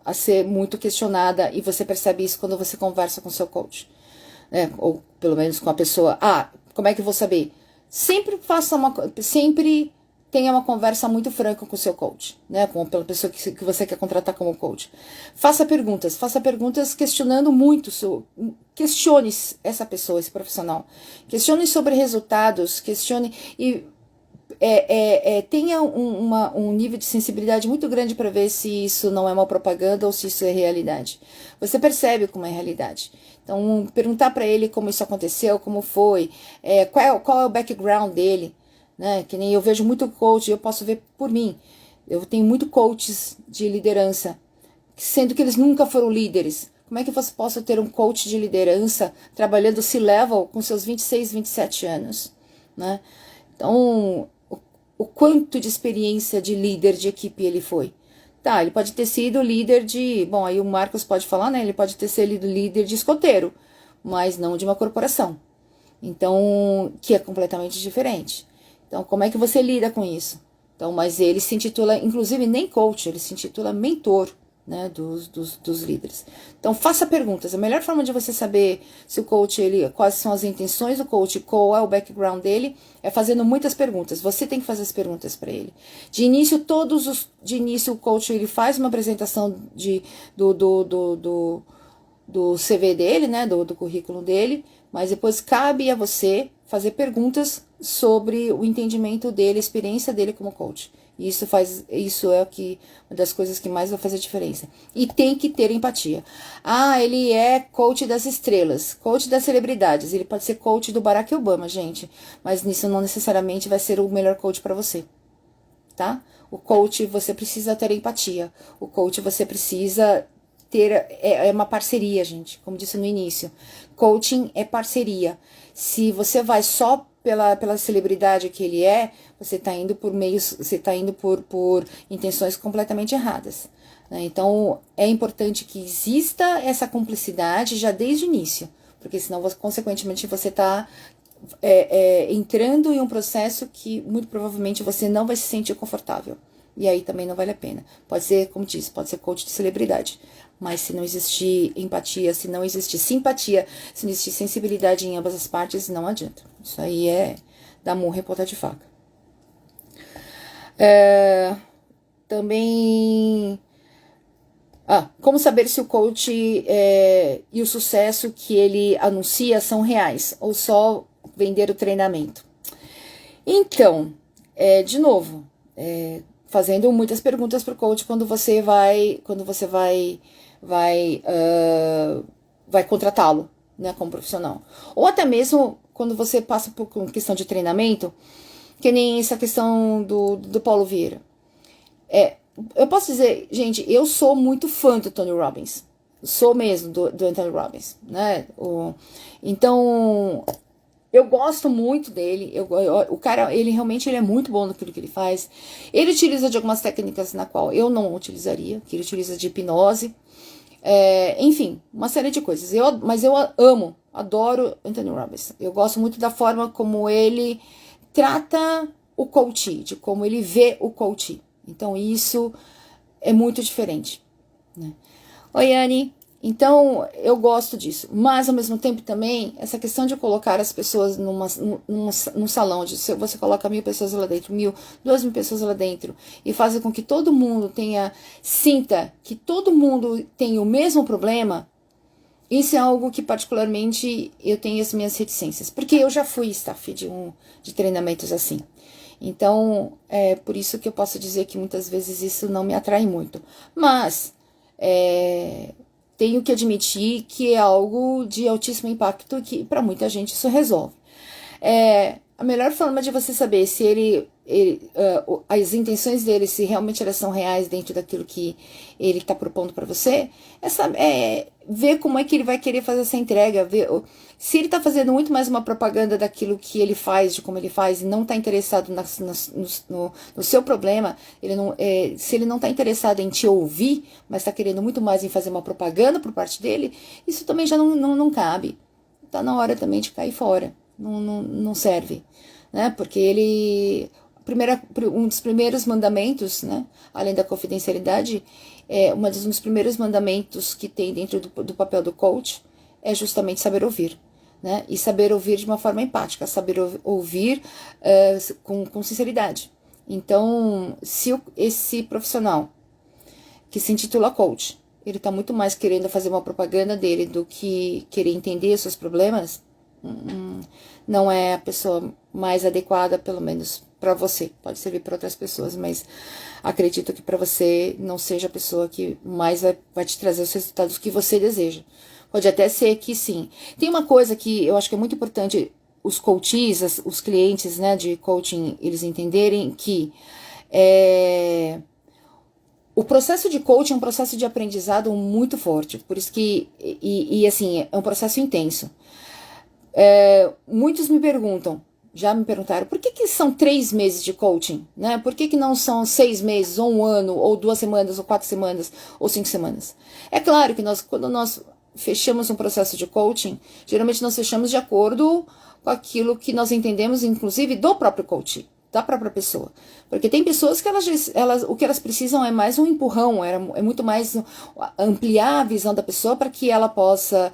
a ser muito questionada, e você percebe isso quando você conversa com o seu coach, né? Ou pelo menos com a pessoa. Como é que eu vou saber? Sempre tenha uma conversa muito franca com o seu coach, né? Pela pessoa que você quer contratar como coach. Faça perguntas questionando muito. Questione essa pessoa, esse profissional. Questione sobre resultados, e tenha um nível de sensibilidade muito grande para ver se isso não é uma propaganda ou se isso é realidade. Você percebe como é realidade. Então, perguntar para ele como isso aconteceu, como foi, qual é o background dele, né? Que nem eu vejo muito coach, eu posso ver por mim. Eu tenho muito coaches de liderança, sendo que eles nunca foram líderes. Como é que você possa ter um coach de liderança trabalhando C-level com seus 26, 27 anos, né? Então, o quanto de experiência de líder de equipe ele foi. Tá, ele pode ter sido líder bom, aí o Marcos pode falar, né? Ele pode ter sido líder de escoteiro, mas não de uma corporação. Então, que é completamente diferente. Então, como é que você lida com isso? Então, mas ele se intitula, inclusive nem coach, ele se intitula mentor, né, dos líderes. Então, faça perguntas. A melhor forma de você saber se o coach, quais são as intenções do coach, qual é o background dele, é fazendo muitas perguntas. Você tem que fazer as perguntas para ele. De início, o coach ele faz uma apresentação do CV dele, né, do currículo dele, mas depois cabe a você fazer perguntas sobre o entendimento dele, a experiência dele como coach. Isso é uma das coisas que mais vai fazer diferença. E tem que ter empatia. Ah, ele é coach das estrelas, coach das celebridades. Ele pode ser coach do Barack Obama, gente. Mas nisso não necessariamente vai ser o melhor coach para você, tá? O coach, você precisa ter empatia. O coach, você precisa ter... É uma parceria, gente. Como disse no início. Coaching é parceria. Se você vai só pela celebridade que ele é, você está indo por meios, você está indo por intenções completamente erradas, né? Então, é importante que exista essa cumplicidade já desde o início, porque senão, consequentemente, você está entrando em um processo que, muito provavelmente, você não vai se sentir confortável. E aí também não vale a pena. Pode ser, como disse, pode ser coach de celebridade. Mas se não existir empatia, se não existir simpatia, se não existir sensibilidade em ambas as partes, não adianta. Isso aí é dar murro em ponta de faca. Também... como saber se o coach e o sucesso que ele anuncia são reais ou só vender o treinamento? Então, de novo, fazendo muitas perguntas para o coach quando você vai contratá-lo, né, como profissional. Ou até mesmo quando você passa por questão de treinamento, que nem essa questão do Paulo Vieira. Eu posso dizer, gente, eu sou muito fã do Tony Robbins. Sou mesmo do Anthony Robbins, né? Então, eu gosto muito dele. O cara, ele realmente é muito bom naquilo que ele faz. Ele utiliza de algumas técnicas na qual eu não utilizaria, que ele utiliza de hipnose. Enfim, uma série de coisas. Mas eu adoro Anthony Robbins. Eu gosto muito da forma como ele trata o coach, de como ele vê o coach. Então, isso é muito diferente, né? Oi, Anne. Então, eu gosto disso. Mas, ao mesmo tempo, também, essa questão de colocar as pessoas num salão, onde você coloca 1.000 pessoas lá dentro, 2.000 pessoas lá dentro, e faz com que todo mundo sinta que todo mundo tem o mesmo problema, isso é algo que, particularmente, eu tenho as minhas reticências. Porque eu já fui staff de treinamentos assim. Então, é por isso que eu posso dizer que muitas vezes isso não me atrai muito. Mas, tenho que admitir que é algo de altíssimo impacto que para muita gente isso resolve. A melhor forma de você saber se as intenções dele, se realmente elas são reais dentro daquilo que ele está propondo para você, ver como é que ele vai querer fazer essa entrega, ver se ele está fazendo muito mais uma propaganda daquilo que ele faz, de como ele faz, e não está interessado no seu problema, se ele não está interessado em te ouvir, mas está querendo muito mais em fazer uma propaganda por parte dele, isso também já não cabe. Está na hora também de cair fora. Não serve, né? Porque um dos primeiros mandamentos, né? Além da confidencialidade, um dos primeiros mandamentos que tem dentro do papel do coach é justamente saber ouvir, né? E saber ouvir de uma forma empática, saber ouvir com sinceridade. Então, se esse profissional que se intitula coach, ele está muito mais querendo fazer uma propaganda dele do que querer entender os seus problemas, não é a pessoa mais adequada, pelo menos para você. Pode servir para outras pessoas, mas acredito que para você não seja a pessoa que mais vai te trazer os resultados que você deseja. Pode até ser que sim. Tem uma coisa que eu acho que é muito importante os coaches, os clientes, né, de coaching, eles entenderem que o processo de coaching é um processo de aprendizado muito forte. Por isso que, assim, é um processo intenso. Muitos já me perguntaram, por que são 3 meses de coaching, né? Por que não são 6 meses, ou 1 ano, ou 2 semanas, ou 4 semanas, ou 5 semanas? É claro que quando nós fechamos um processo de coaching, geralmente nós fechamos de acordo com aquilo que nós entendemos, inclusive, do próprio coaching, da própria pessoa. Porque tem pessoas que o que elas precisam é mais um empurrão, é muito mais ampliar a visão da pessoa para que ela possa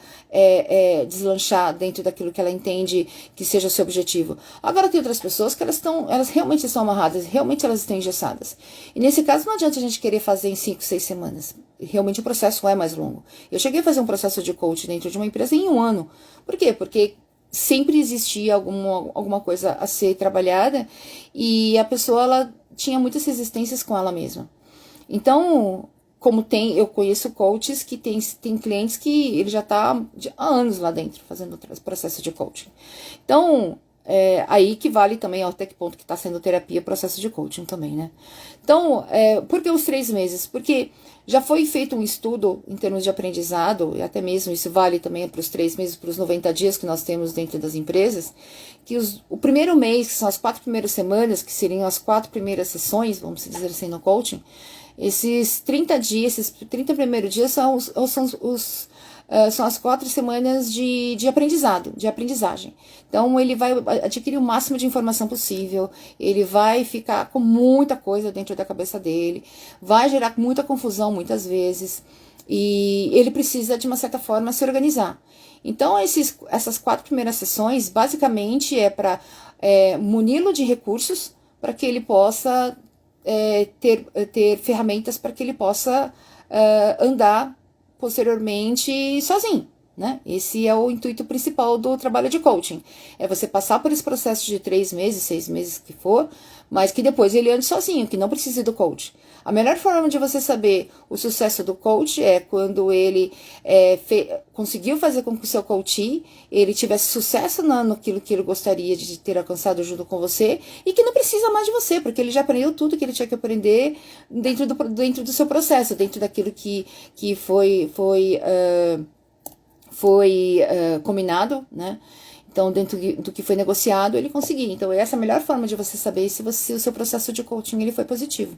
deslanchar dentro daquilo que ela entende que seja o seu objetivo. Agora tem outras pessoas que elas realmente estão amarradas, realmente elas estão engessadas. E nesse caso não adianta a gente querer fazer em 5, 6 semanas. Realmente o processo é mais longo. Eu cheguei a fazer um processo de coach dentro de uma empresa em 1 ano. Por quê? Porque sempre existia alguma coisa a ser trabalhada e a pessoa ela tinha muitas resistências com ela mesma. Então, eu conheço coaches que tem clientes que ele já está há anos lá dentro fazendo o processo de coaching. Então, aí que vale também até que ponto que está sendo terapia, processo de coaching também, né? Então, por que os 3 meses? Porque já foi feito um estudo em termos de aprendizado, e até mesmo isso vale também para os 3 meses, para os 90 dias que nós temos dentro das empresas, que o primeiro mês, que são as 4 primeiras semanas, que seriam as 4 primeiras sessões, vamos dizer assim, no coaching, esses 30 dias, esses 30 primeiros dias são as 4 semanas de aprendizado, de aprendizagem. Então, ele vai adquirir o máximo de informação possível, ele vai ficar com muita coisa dentro da cabeça dele, vai gerar muita confusão muitas vezes, e ele precisa, de uma certa forma, se organizar. Então, essas 4 primeiras sessões, basicamente, é para muni-lo de recursos, para que ele possa ter ferramentas para que ele possa andar posteriormente sozinho, né? Esse é o intuito principal do trabalho de coaching. É você passar por esse processo de 3 meses, 6 meses que for, mas que depois ele ande sozinho, que não precise do coach. A melhor forma de você saber o sucesso do coach é quando ele conseguiu fazer com que o seu coach ele tivesse sucesso naquilo que ele gostaria de ter alcançado junto com você e que não precisa mais de você, porque ele já aprendeu tudo que ele tinha que aprender dentro do seu processo, dentro daquilo que foi combinado, né? Então, dentro do que foi negociado, ele conseguiu. Então, essa é a melhor forma de você saber se o seu processo de coaching ele foi positivo.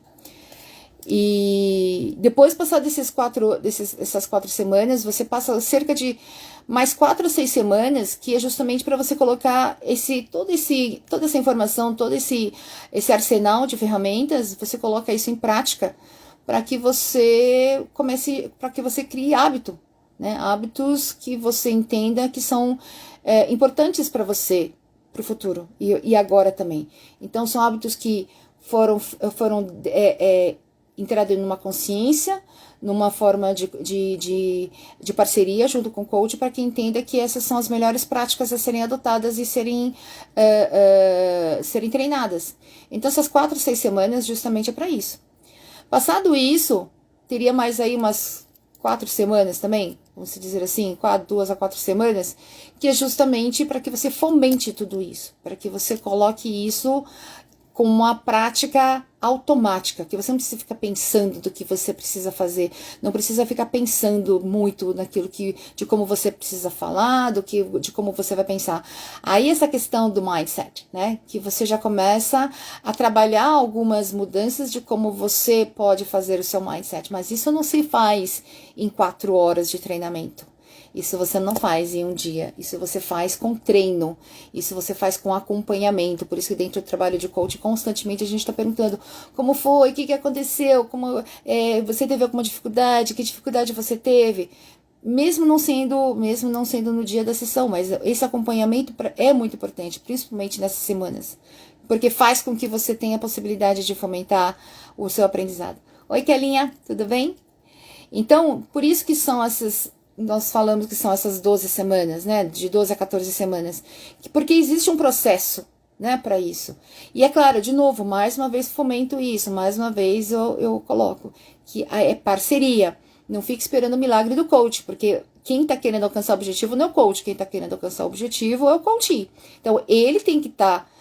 E depois, passado essas 4 semanas, você passa cerca de mais 4 ou 6 semanas, que é justamente para você colocar toda essa informação, todo esse arsenal de ferramentas, você coloca isso em prática para que você crie hábito, né? Hábitos que você entenda que são importantes para você, para o futuro e agora também. Então, são hábitos que foram entrados numa consciência, numa forma de parceria junto com o coach, para que entenda que essas são as melhores práticas a serem adotadas e serem treinadas. Então, essas 4, 6 semanas justamente é para isso. Passado isso, teria mais aí umas 4 semanas também, vamos dizer assim, 2 a 4 semanas, que é justamente para que você fomente tudo isso, para que você coloque isso com uma prática automática, que você não precisa ficar pensando do que você precisa fazer, não precisa ficar pensando muito naquilo de como você precisa falar, de como você vai pensar. Aí essa questão do mindset, né, que você já começa a trabalhar algumas mudanças de como você pode fazer o seu mindset, mas isso não se faz em 4 horas de treinamento. Isso você não faz em um dia, isso você faz com treino, isso você faz com acompanhamento. Por isso que dentro do trabalho de coach, constantemente a gente está perguntando como foi, o que aconteceu, você teve alguma dificuldade, que dificuldade você teve, mesmo não sendo no dia da sessão, mas esse acompanhamento é muito importante, principalmente nessas semanas, porque faz com que você tenha a possibilidade de fomentar o seu aprendizado. Oi, Kelinha, tudo bem? Então, por isso que nós falamos que são essas 12 semanas, né? De 12 a 14 semanas. Porque existe um processo, né, para isso. E é claro, de novo, mais uma vez fomento isso, mais uma vez eu coloco que é parceria. Não fique esperando o milagre do coach, porque quem tá querendo alcançar o objetivo não é o coach, quem tá querendo alcançar o objetivo é o coach. Então, ele tem que estar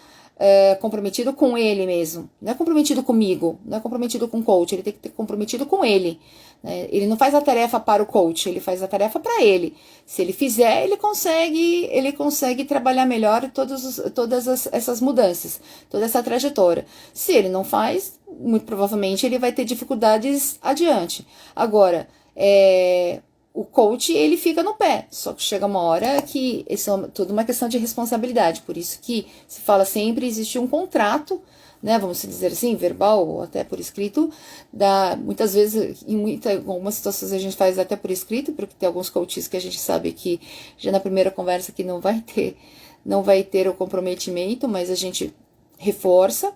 comprometido com ele mesmo, não é comprometido comigo, não é comprometido com o coach, ele tem que ter comprometido com ele, né? Ele não faz a tarefa para o coach, ele faz a tarefa para ele. Se ele fizer, ele consegue trabalhar melhor todas essas mudanças, toda essa trajetória. Se ele não faz, muito provavelmente ele vai ter dificuldades adiante. Agora, o coach, ele fica no pé, só que chega uma hora que isso é tudo uma questão de responsabilidade, por isso que se fala sempre, existe um contrato, né, vamos dizer assim, verbal ou até por escrito, muitas vezes, em algumas situações a gente faz até por escrito, porque tem alguns coaches que a gente sabe que já na primeira conversa que não vai ter o comprometimento, mas a gente reforça,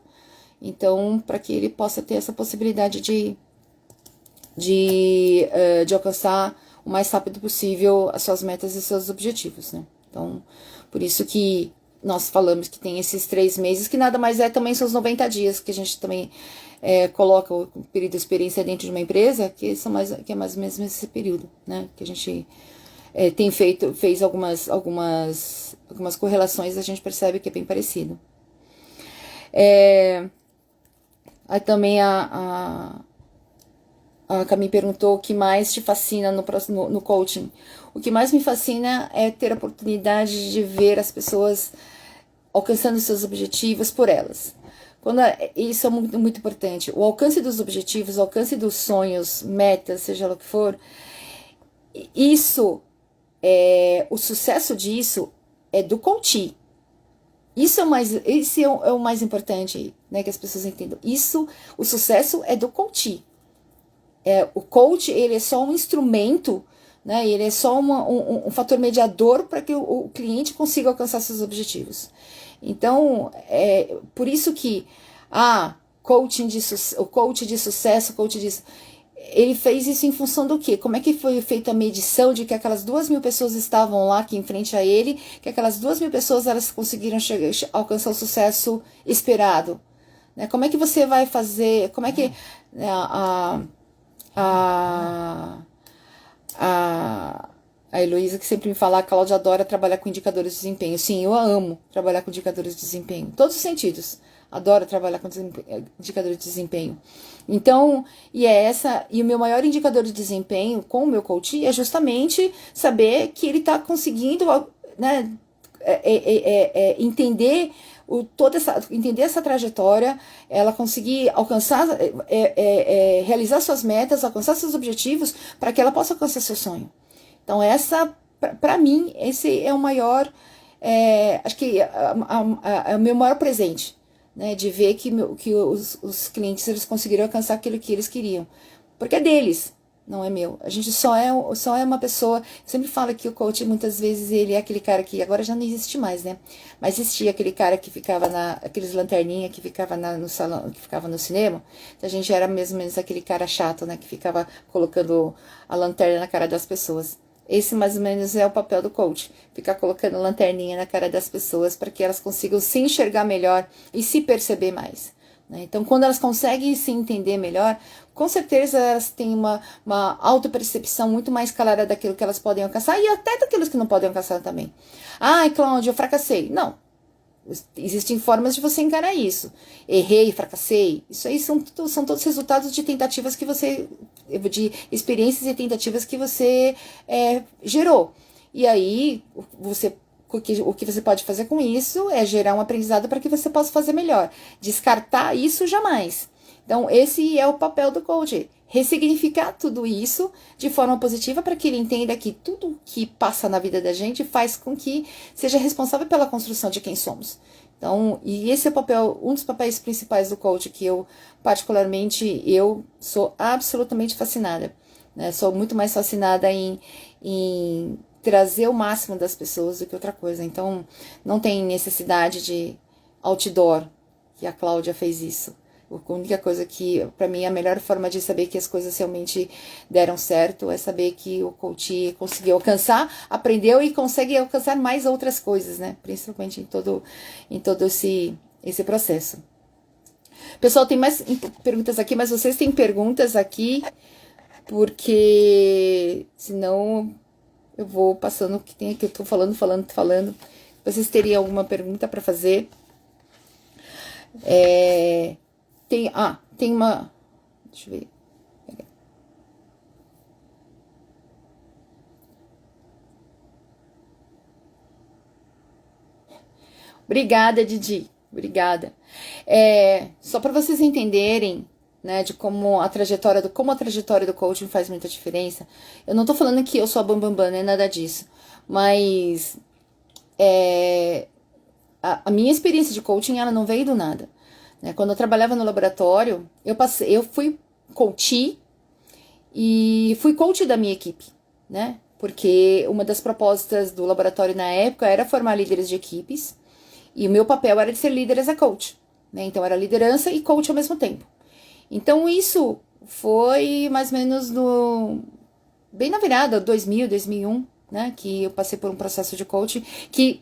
então, para que ele possa ter essa possibilidade de alcançar o mais rápido possível as suas metas e seus objetivos, né? Então, por isso que nós falamos que tem esses 3 meses, que nada mais é também são os 90 dias, que a gente também coloca o período de experiência dentro de uma empresa, que é mais ou menos esse período, né? Que a gente fez algumas correlações, a gente percebe que é bem parecido. Aí também a Cami perguntou o que mais te fascina no coaching. O que mais me fascina é ter a oportunidade de ver as pessoas alcançando seus objetivos por elas. Isso é muito, muito importante. O alcance dos objetivos, o alcance dos sonhos, metas, seja lá o que for, o sucesso disso é do coach. Esse é o mais importante, né, que as pessoas entendam. O sucesso é do coach. O coach, ele é só um instrumento, né? Ele é só um fator mediador para que o cliente consiga alcançar seus objetivos. Então, por isso que o coach de sucesso, ele fez isso em função do quê? Como é que foi feita a medição de que aquelas 2.000 pessoas estavam lá aqui em frente a ele, que aquelas 2.000 pessoas elas conseguiram alcançar o sucesso esperado? Né? Como é que você vai fazer? Como é que a Heloísa que sempre me fala, a Cláudia adora trabalhar com indicadores de desempenho. Sim, eu amo trabalhar com indicadores de desempenho. Em todos os sentidos. Adoro trabalhar com indicadores de desempenho. Então, e o meu maior indicador de desempenho com o meu coach é justamente saber que ele está conseguindo, né, entender entender essa trajetória, ela conseguir alcançar, realizar suas metas, alcançar seus objetivos, para que ela possa alcançar seu sonho. Então, para mim, esse é o maior, acho que é o meu maior presente, né, de ver que os clientes eles conseguiram alcançar aquilo que eles queriam, porque é deles. Não é meu. A gente só é uma pessoa. Eu sempre falo que o coach, muitas vezes, ele é aquele cara que agora já não existe mais, né? Mas existia aquele cara que ficava aqueles lanterninha que ficava no salão, que ficava no cinema. Então a gente era mais ou menos aquele cara chato, né? Que ficava colocando a lanterna na cara das pessoas. Esse mais ou menos é o papel do coach. Ficar colocando lanterninha na cara das pessoas para que elas consigam se enxergar melhor e se perceber mais. Então, quando elas conseguem se entender melhor, com certeza elas têm uma autopercepção muito mais clara daquilo que elas podem alcançar e até daquilo que não podem alcançar também. Ai, Cláudia, eu fracassei. Não. Existem formas de você encarar isso. Errei, fracassei. Isso aí são todos resultados de tentativas de experiências e tentativas que você gerou. E aí, o que você pode fazer com isso é gerar um aprendizado para que você possa fazer melhor. Descartar isso jamais. Então, esse é o papel do coach. Ressignificar tudo isso de forma positiva para que ele entenda que tudo que passa na vida da gente faz com que seja responsável pela construção de quem somos. Então, e esse é o papel, um dos papéis principais do coach que particularmente, sou absolutamente fascinada. Né? Sou muito mais fascinada em trazer o máximo das pessoas do que outra coisa. Então, não tem necessidade de outdoor, que a Cláudia fez isso. A única coisa que, para mim, a melhor forma de saber que as coisas realmente deram certo é saber que o coach conseguiu alcançar, aprendeu e consegue alcançar mais outras coisas, né? Principalmente em todo esse processo. Pessoal, tem mais perguntas aqui, mas vocês têm perguntas aqui, porque senão eu vou passando o que tem aqui, eu tô falando. Vocês teriam alguma pergunta para fazer? Tem uma... Deixa eu ver. Obrigada, Didi. Obrigada. Só para vocês entenderem, né, de como a trajetória do coaching faz muita diferença. Eu não tô falando que eu sou a bambambam, não é nada disso. Mas a minha experiência de coaching, ela não veio do nada. Né? Quando eu trabalhava no laboratório, eu fui coach e fui coach da minha equipe, né? Porque uma das propostas do laboratório na época era formar líderes de equipes e o meu papel era de ser líder as a coach. Né? Então era liderança e coach ao mesmo tempo. Então isso foi mais ou menos bem na virada, 2000, 2001, né? Que eu passei por um processo de coaching que,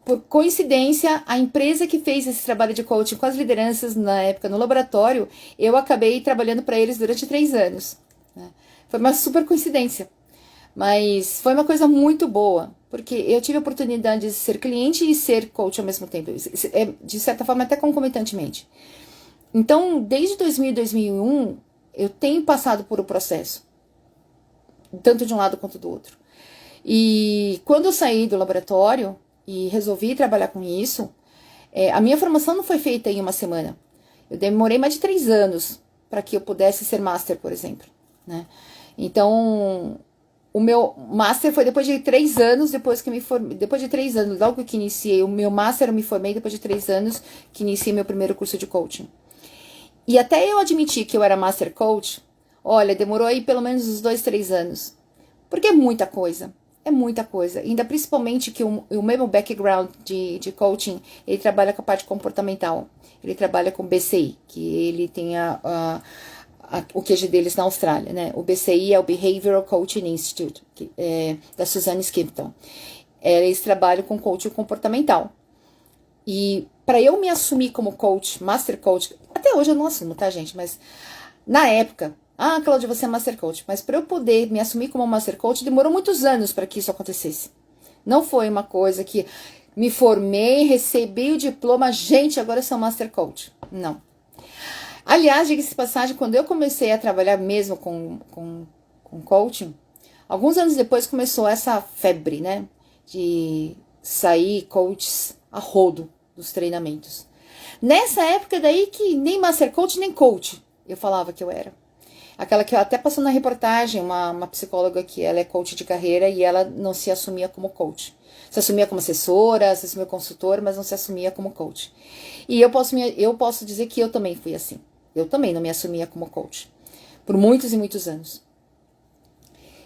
por coincidência, a empresa que fez esse trabalho de coaching com as lideranças na época no laboratório, eu acabei trabalhando para eles durante 3 anos. Né? Foi uma super coincidência, mas foi uma coisa muito boa, porque eu tive a oportunidade de ser cliente e ser coach ao mesmo tempo, de certa forma até concomitantemente. Então, desde 2000 e 2001, eu tenho passado por o processo, tanto de um lado quanto do outro. E quando eu saí do laboratório e resolvi trabalhar com isso, a minha formação não foi feita em uma semana. Eu demorei mais de 3 anos para que eu pudesse ser master, por exemplo, né? Então, o meu master foi depois de 3 anos, depois que me formei, depois de 3 anos, logo que iniciei o meu master, eu me formei depois de 3 anos que iniciei meu primeiro curso de coaching. E até eu admitir que eu era master coach, olha, demorou aí pelo menos uns 2, 3 anos. Porque é muita coisa. É muita coisa. Ainda principalmente que o meu background de coaching, ele trabalha com a parte comportamental. Ele trabalha com BCI, que ele tem o QG deles na Austrália, né? O BCI é o Behavioral Coaching Institute, da Suzanne Skipton. Eles trabalham com coaching comportamental. E para eu me assumir como coach, master coach, até hoje eu não assumo, tá, gente? Mas na época, Cláudia, você é master coach. Mas para eu poder me assumir como master coach, demorou muitos anos para que isso acontecesse. Não foi uma coisa que me formei, recebi o diploma, gente, agora eu sou master coach. Não. Aliás, diga-se de passagem, quando eu comecei a trabalhar mesmo com coaching, alguns anos depois começou essa febre, né? De sair coaches a rodo dos treinamentos. Nessa época daí que nem master coach, nem coach eu falava que eu era. Aquela que até passou na reportagem, uma psicóloga que ela é coach de carreira e ela não se assumia como coach. Se assumia como assessora, se assumia consultora, mas não se assumia como coach. E eu posso dizer que eu também fui assim. Eu também não me assumia como coach. Por muitos e muitos anos.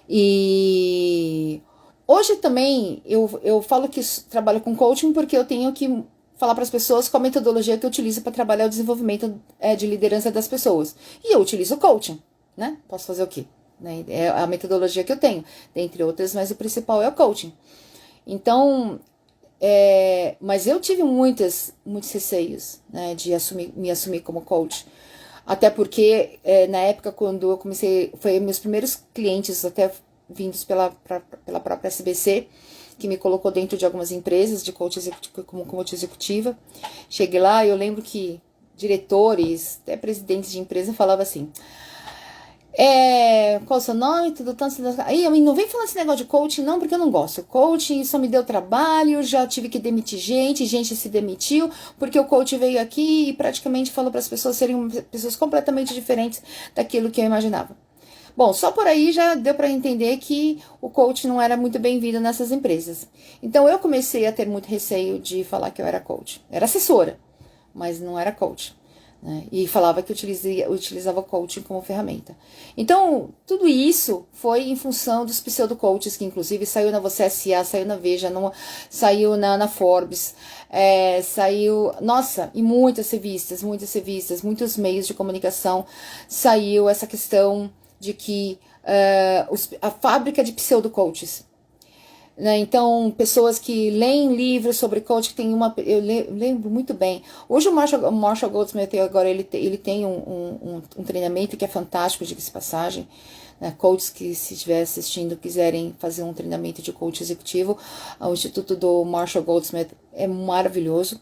E hoje também eu falo que trabalho com coaching porque eu tenho que falar para as pessoas qual a metodologia que eu utilizo para trabalhar o desenvolvimento de liderança das pessoas. E eu utilizo coaching, né? Posso fazer o quê? Né? É a metodologia que eu tenho, dentre outras, mas o principal é o coaching. Então, mas eu tive muitos receios, né, de me assumir como coach. Até porque, na época, quando eu comecei, foi meus primeiros clientes, até vindos pela própria SBC, que me colocou dentro de algumas empresas de coach executivo, como coach executiva. Cheguei lá e eu lembro que diretores, até presidentes de empresa falavam assim, qual o seu nome, tudo tanto, aí não vem falando esse negócio de coaching não, porque eu não gosto. Coaching só me deu trabalho, já tive que demitir gente se demitiu, porque o coach veio aqui e praticamente falou para as pessoas serem pessoas completamente diferentes daquilo que eu imaginava. Bom, só por aí já deu para entender que o coach não era muito bem-vindo nessas empresas. Então eu comecei a ter muito receio de falar que eu era coach. Era assessora, mas não era coach. Né? E falava que utilizava coaching como ferramenta. Então, tudo isso foi em função dos pseudo-coaches, que inclusive saiu na Você S.A., saiu na Veja, saiu na Forbes, saiu, nossa, em muitas revistas, muitos meios de comunicação, saiu essa questão de que a fábrica de pseudo-coaches. Né? Então, pessoas que leem livros sobre coaching, eu lembro muito bem. Hoje o Marshall Goldsmith, agora ele tem um treinamento que é fantástico, diga-se de passagem. Né? Coaches que, se estiver assistindo, quiserem fazer um treinamento de coach executivo, o Instituto do Marshall Goldsmith é maravilhoso.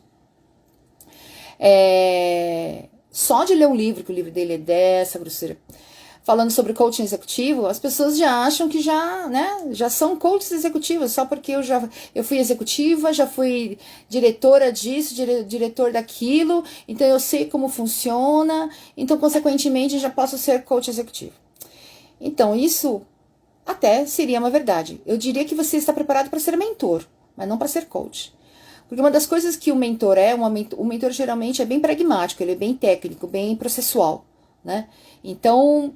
Só de ler um livro, que o livro dele é dessa grossura, falando sobre coaching executivo, as pessoas já acham que já são coaches executivos, só porque eu fui executiva, já fui diretora disso, diretor daquilo, então eu sei como funciona, então consequentemente já posso ser coach executivo. Então isso até seria uma verdade. Eu diria que você está preparado para ser mentor, mas não para ser coach. Porque uma das coisas que o mentor o mentor geralmente é bem pragmático, ele é bem técnico, bem processual, né? Então,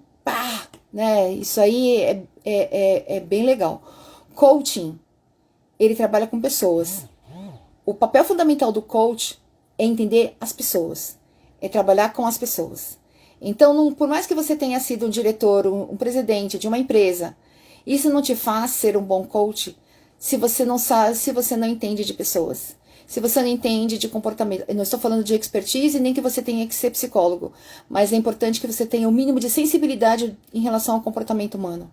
né? Isso aí é bem legal. Coaching, ele trabalha com pessoas. O papel fundamental do coach é entender as pessoas, é trabalhar com as pessoas. Então, por mais que você tenha sido um diretor, um presidente de uma empresa, isso não te faz ser um bom coach, se você não sabe, se você não entende de pessoas. Se você não entende de comportamento, eu não estou falando de expertise, nem que você tenha que ser psicólogo, mas é importante que você tenha o mínimo de sensibilidade em relação ao comportamento humano.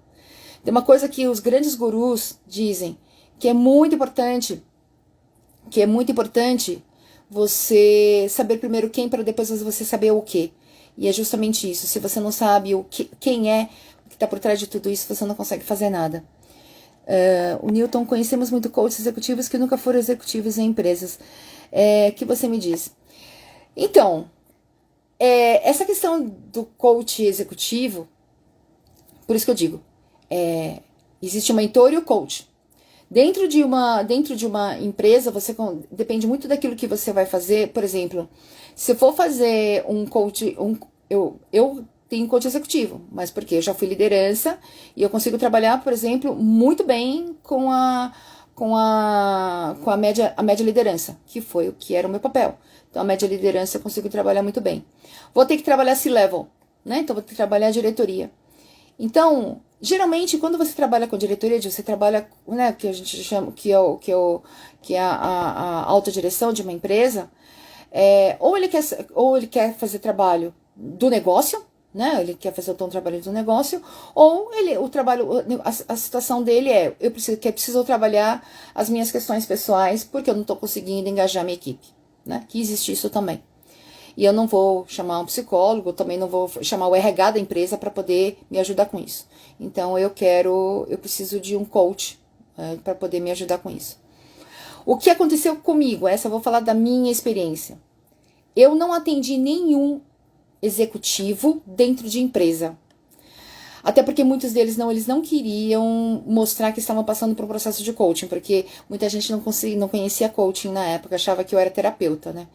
Tem uma coisa que os grandes gurus dizem, que é muito importante, você saber primeiro quem para depois você saber o que. E é justamente isso. Se você não sabe quem é o que está por trás de tudo isso, você não consegue fazer nada. O Newton, conhecemos muito coaches executivos que nunca foram executivos em empresas. Que você me diz? Então, essa questão do coach executivo, por isso que eu digo, existe o mentor e o coach. Dentro de uma empresa, depende muito daquilo que você vai fazer. Por exemplo, se eu for fazer um coach, eu tenho coach executivo, mas porque eu já fui liderança e eu consigo trabalhar, por exemplo, muito bem com a média liderança, que era o meu papel. Então, a média liderança eu consigo trabalhar muito bem. Vou ter que trabalhar C-level, né? Então, vou ter que trabalhar a diretoria. Então, geralmente, quando você trabalha com diretoria, você trabalha, né, que a gente chama, que é a alta direção de uma empresa, ou ele quer fazer trabalho do negócio, né? Ele quer fazer um trabalho do negócio, ou a situação dele eu preciso trabalhar as minhas questões pessoais porque eu não estou conseguindo engajar minha equipe, né? Que existe isso também. E eu não vou chamar um psicólogo, também não vou chamar o RH da empresa para poder me ajudar com isso. Então eu preciso de um coach para poder me ajudar com isso. O que aconteceu comigo? Essa eu vou falar da minha experiência. Eu não atendi nenhum executivo dentro de empresa. Até porque muitos deles eles não queriam mostrar que estavam passando por um processo de coaching, porque muita gente não conhecia coaching na época, achava que eu era terapeuta, né?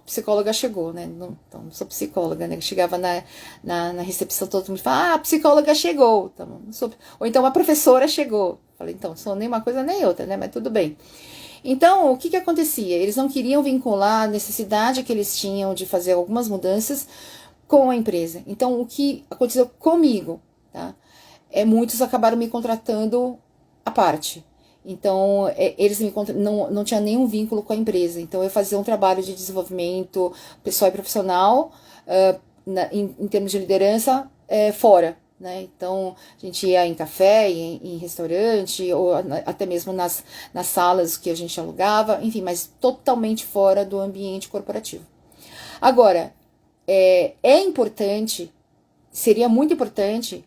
Psicóloga chegou, né? Não sou psicóloga, né? Chegava na recepção, todo mundo fala, a psicóloga chegou. Então, ou então a professora chegou. Falei, então, sou nem uma coisa nem outra, né? Mas tudo bem. Então, o que acontecia? Eles não queriam vincular a necessidade que eles tinham de fazer algumas mudanças com a empresa. Então, o que aconteceu comigo, tá? Muitos acabaram me contratando à parte. Então, eles não tinham nenhum vínculo com a empresa. Então, eu fazia um trabalho de desenvolvimento pessoal e profissional, em termos de liderança, fora. Né? Então, a gente ia em café, em restaurante, ou até mesmo nas salas que a gente alugava, enfim, mas totalmente fora do ambiente corporativo. Agora, seria muito importante,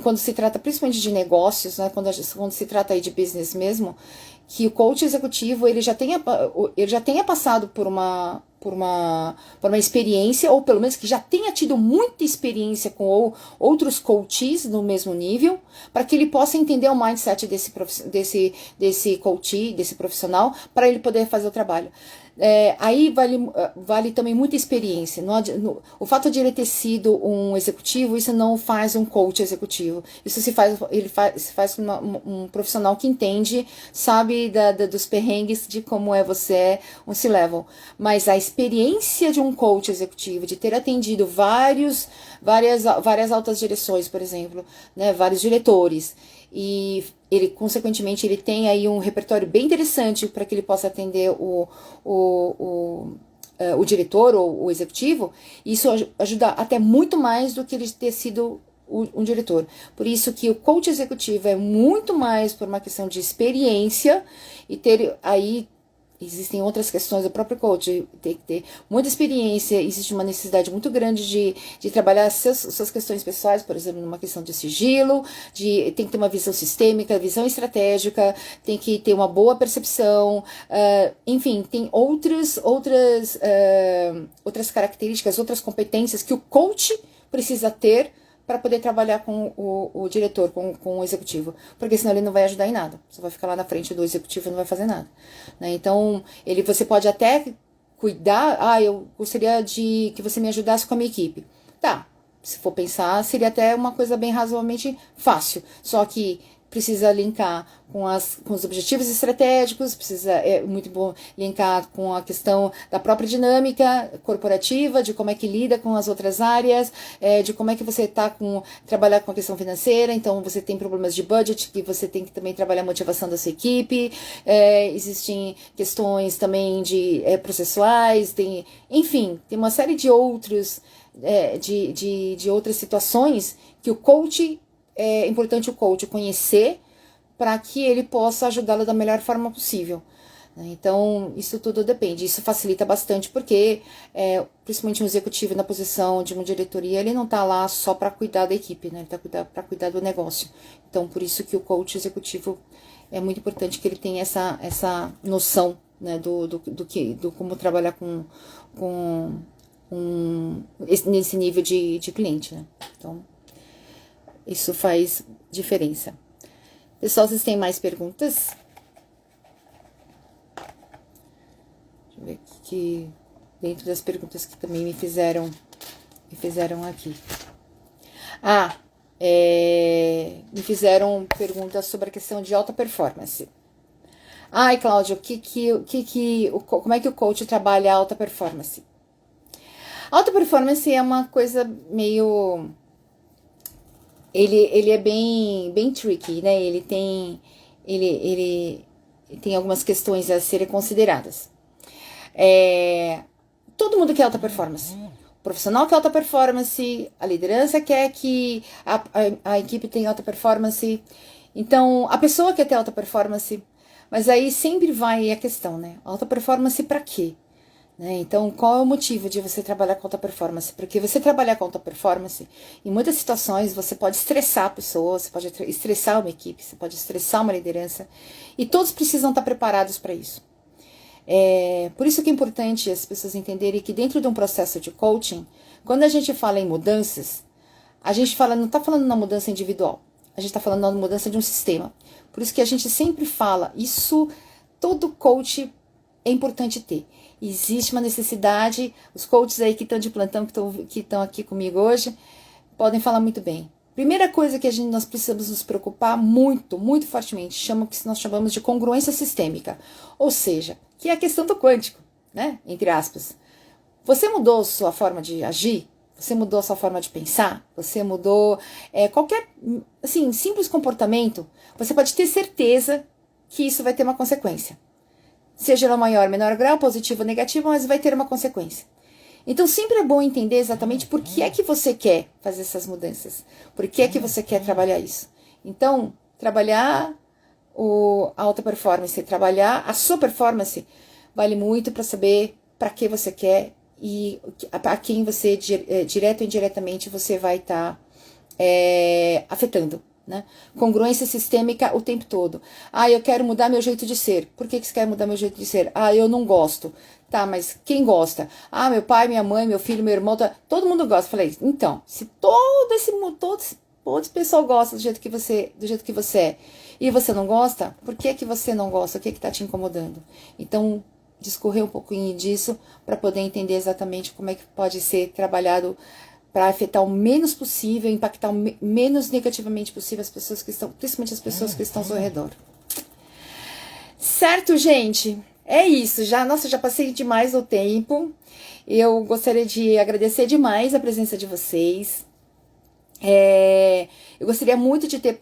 quando se trata principalmente de negócios, né? Quando se trata aí de business mesmo, que o coach executivo ele já tenha passado por uma experiência, ou pelo menos que já tenha tido muita experiência com outros coaches no mesmo nível, para que ele possa entender o mindset desse coach, desse profissional, para ele poder fazer o trabalho. Aí vale também muita experiência. O fato de ele ter sido um executivo, isso não faz um coach executivo. Isso se faz um profissional que entende, sabe dos perrengues de como você um C-level. Mas a experiência de um coach executivo, de ter atendido várias altas direções, por exemplo, né, vários diretores, e ele, consequentemente, ele tem aí um repertório bem interessante para que ele possa atender o diretor ou o executivo. Isso ajuda até muito mais do que ele ter sido um diretor. Por isso que o coach executivo é muito mais por uma questão de experiência e ter aí. Existem outras questões do próprio coach, tem que ter muita experiência, existe uma necessidade muito grande de trabalhar suas questões pessoais, por exemplo, numa questão de sigilo, tem que ter uma visão sistêmica, visão estratégica, tem que ter uma boa percepção, enfim, tem outras características, outras competências que o coach precisa ter para poder trabalhar com o diretor, com o executivo, porque senão ele não vai ajudar em nada. Você vai ficar lá na frente do executivo e não vai fazer nada. Né? Então, você pode até cuidar, eu gostaria de que você me ajudasse com a minha equipe. Tá, se for pensar, seria até uma coisa bem razoavelmente fácil, só que precisa linkar com os objetivos estratégicos, é muito bom linkar com a questão da própria dinâmica corporativa, de como é que lida com as outras áreas, de como é que você trabalhar com a questão financeira, então você tem problemas de budget, que você tem que também trabalhar a motivação da sua equipe, existem questões também de processuais, enfim, tem uma série de outros, de outras situações que o coach, é importante o coach conhecer para que ele possa ajudá-lo da melhor forma possível. Então, isso tudo depende. Isso facilita bastante porque, principalmente um executivo na posição de uma diretoria, ele não está lá só para cuidar da equipe, né? Ele está para cuidar do negócio. Então, por isso que o coach executivo é muito importante que ele tenha essa noção, né, do como trabalhar nesse nível de cliente, né? Então, isso faz diferença. Pessoal, vocês têm mais perguntas? Deixa eu ver aqui, dentro das perguntas que também me fizeram aqui. Me fizeram perguntas sobre a questão de alta performance. Ai, Cláudio, como é que o coach trabalha a alta performance? Alta performance é uma coisa meio... Ele é bem tricky, né? Ele tem algumas questões a serem consideradas. Todo mundo quer alta performance. O profissional quer alta performance, a liderança quer que a equipe tenha alta performance. Então, a pessoa quer ter alta performance, mas aí sempre vai a questão, né? Alta performance para quê? Então, qual é o motivo de você trabalhar com alta performance? Porque você trabalhar com alta performance, em muitas situações, você pode estressar a pessoa, você pode estressar uma equipe, você pode estressar uma liderança, e todos precisam estar preparados para isso. Por isso que é importante as pessoas entenderem que dentro de um processo de coaching, quando a gente fala em mudanças, a gente não está falando na mudança individual, a gente está falando na mudança de um sistema. Por isso que a gente sempre fala, isso todo coach é importante ter. Existe uma necessidade, os coaches aí que estão de plantão, que estão aqui comigo hoje, podem falar muito bem. Primeira coisa que nós precisamos nos preocupar muito, muito fortemente, que nós chamamos de congruência sistêmica. Ou seja, que é a questão do quântico, né? Entre aspas. Você mudou sua forma de agir? Você mudou sua forma de pensar? Você mudou qualquer, assim, simples comportamento? Você pode ter certeza que isso vai ter uma consequência. Seja ela maior, menor grau, positivo ou negativo, mas vai ter uma consequência. Então, sempre é bom entender exatamente por que é que você quer fazer essas mudanças. Por que é que você quer trabalhar isso. Então, trabalhar a alta performance, trabalhar a sua performance, vale muito para saber para que você quer e a quem você, direto ou indiretamente, você vai estar afetando. Né? Congruência sistêmica o tempo todo. Eu quero mudar meu jeito de ser. Por que você quer mudar meu jeito de ser? Eu não gosto. Tá, mas quem gosta? Meu pai, minha mãe, meu filho, meu irmão, todo mundo gosta. Falei, então, se todo esse pessoal gosta do jeito que você é, e você não gosta, por que você não gosta? O que tá te incomodando? Então, discorrer um pouquinho disso para poder entender exatamente como é que pode ser trabalhado para afetar o menos possível, impactar o menos negativamente possível as pessoas que estão, principalmente as pessoas que estão ao seu redor. Certo, gente? É isso. Já passei demais o tempo. Eu gostaria de agradecer demais a presença de vocês. Eu gostaria muito de ter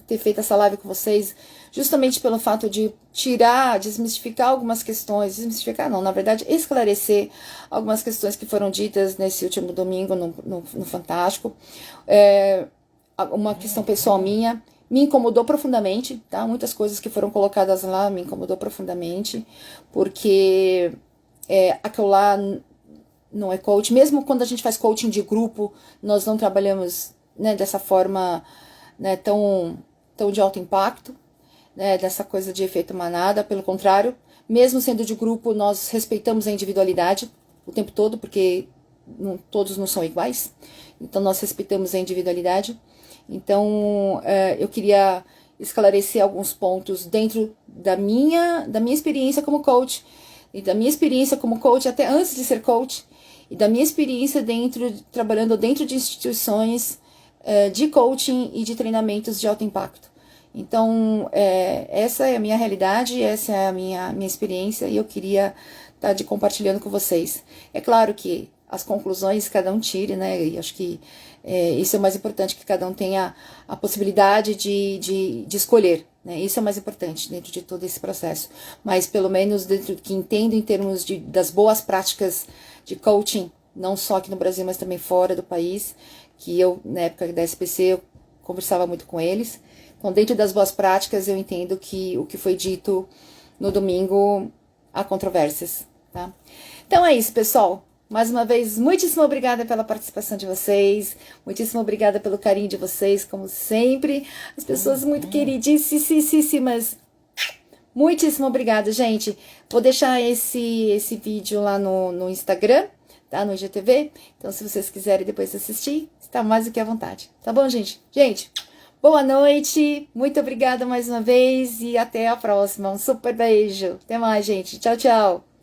ter feito essa live com vocês, justamente pelo fato de desmistificar algumas questões, na verdade, esclarecer algumas questões que foram ditas nesse último domingo no Fantástico. Uma questão pessoal minha, me incomodou profundamente, tá? Muitas coisas que foram colocadas lá me incomodou profundamente, porque aquilo lá não é coach. Mesmo quando a gente faz coaching de grupo, nós não trabalhamos, né, dessa forma, né, tão de alto impacto, né, dessa coisa de efeito manada. Pelo contrário, mesmo sendo de grupo, nós respeitamos a individualidade o tempo todo, porque todos não são iguais, então nós respeitamos a individualidade. Então, eu queria esclarecer alguns pontos dentro da minha experiência como coach, e da minha experiência como coach até antes de ser coach, e da minha experiência trabalhando dentro de instituições de coaching e de treinamentos de alto impacto. Então, essa é a minha realidade, essa é a minha experiência e eu queria estar compartilhando com vocês. É claro que as conclusões cada um tire, né? E acho que isso é o mais importante, que cada um tenha a possibilidade de escolher, né? Isso é o mais importante dentro de todo esse processo. Mas pelo menos dentro que entendo em termos das boas práticas de coaching, não só aqui no Brasil, mas também fora do país, que eu, na época da SPC, eu conversava muito com eles. Então, dentro das boas práticas, eu entendo que o que foi dito no domingo, há controvérsias, tá? Então é isso, pessoal. Mais uma vez, muitíssimo obrigada pela participação de vocês, muitíssimo obrigada pelo carinho de vocês, como sempre. As pessoas muito queridíssimas. Muitíssimo obrigada, gente. Vou deixar esse vídeo lá no Instagram, tá? No IGTV. Então, se vocês quiserem depois assistir, está mais do que à vontade. Tá bom, gente? Gente, boa noite. Muito obrigada mais uma vez e até a próxima. Um super beijo. Até mais, gente. Tchau, tchau.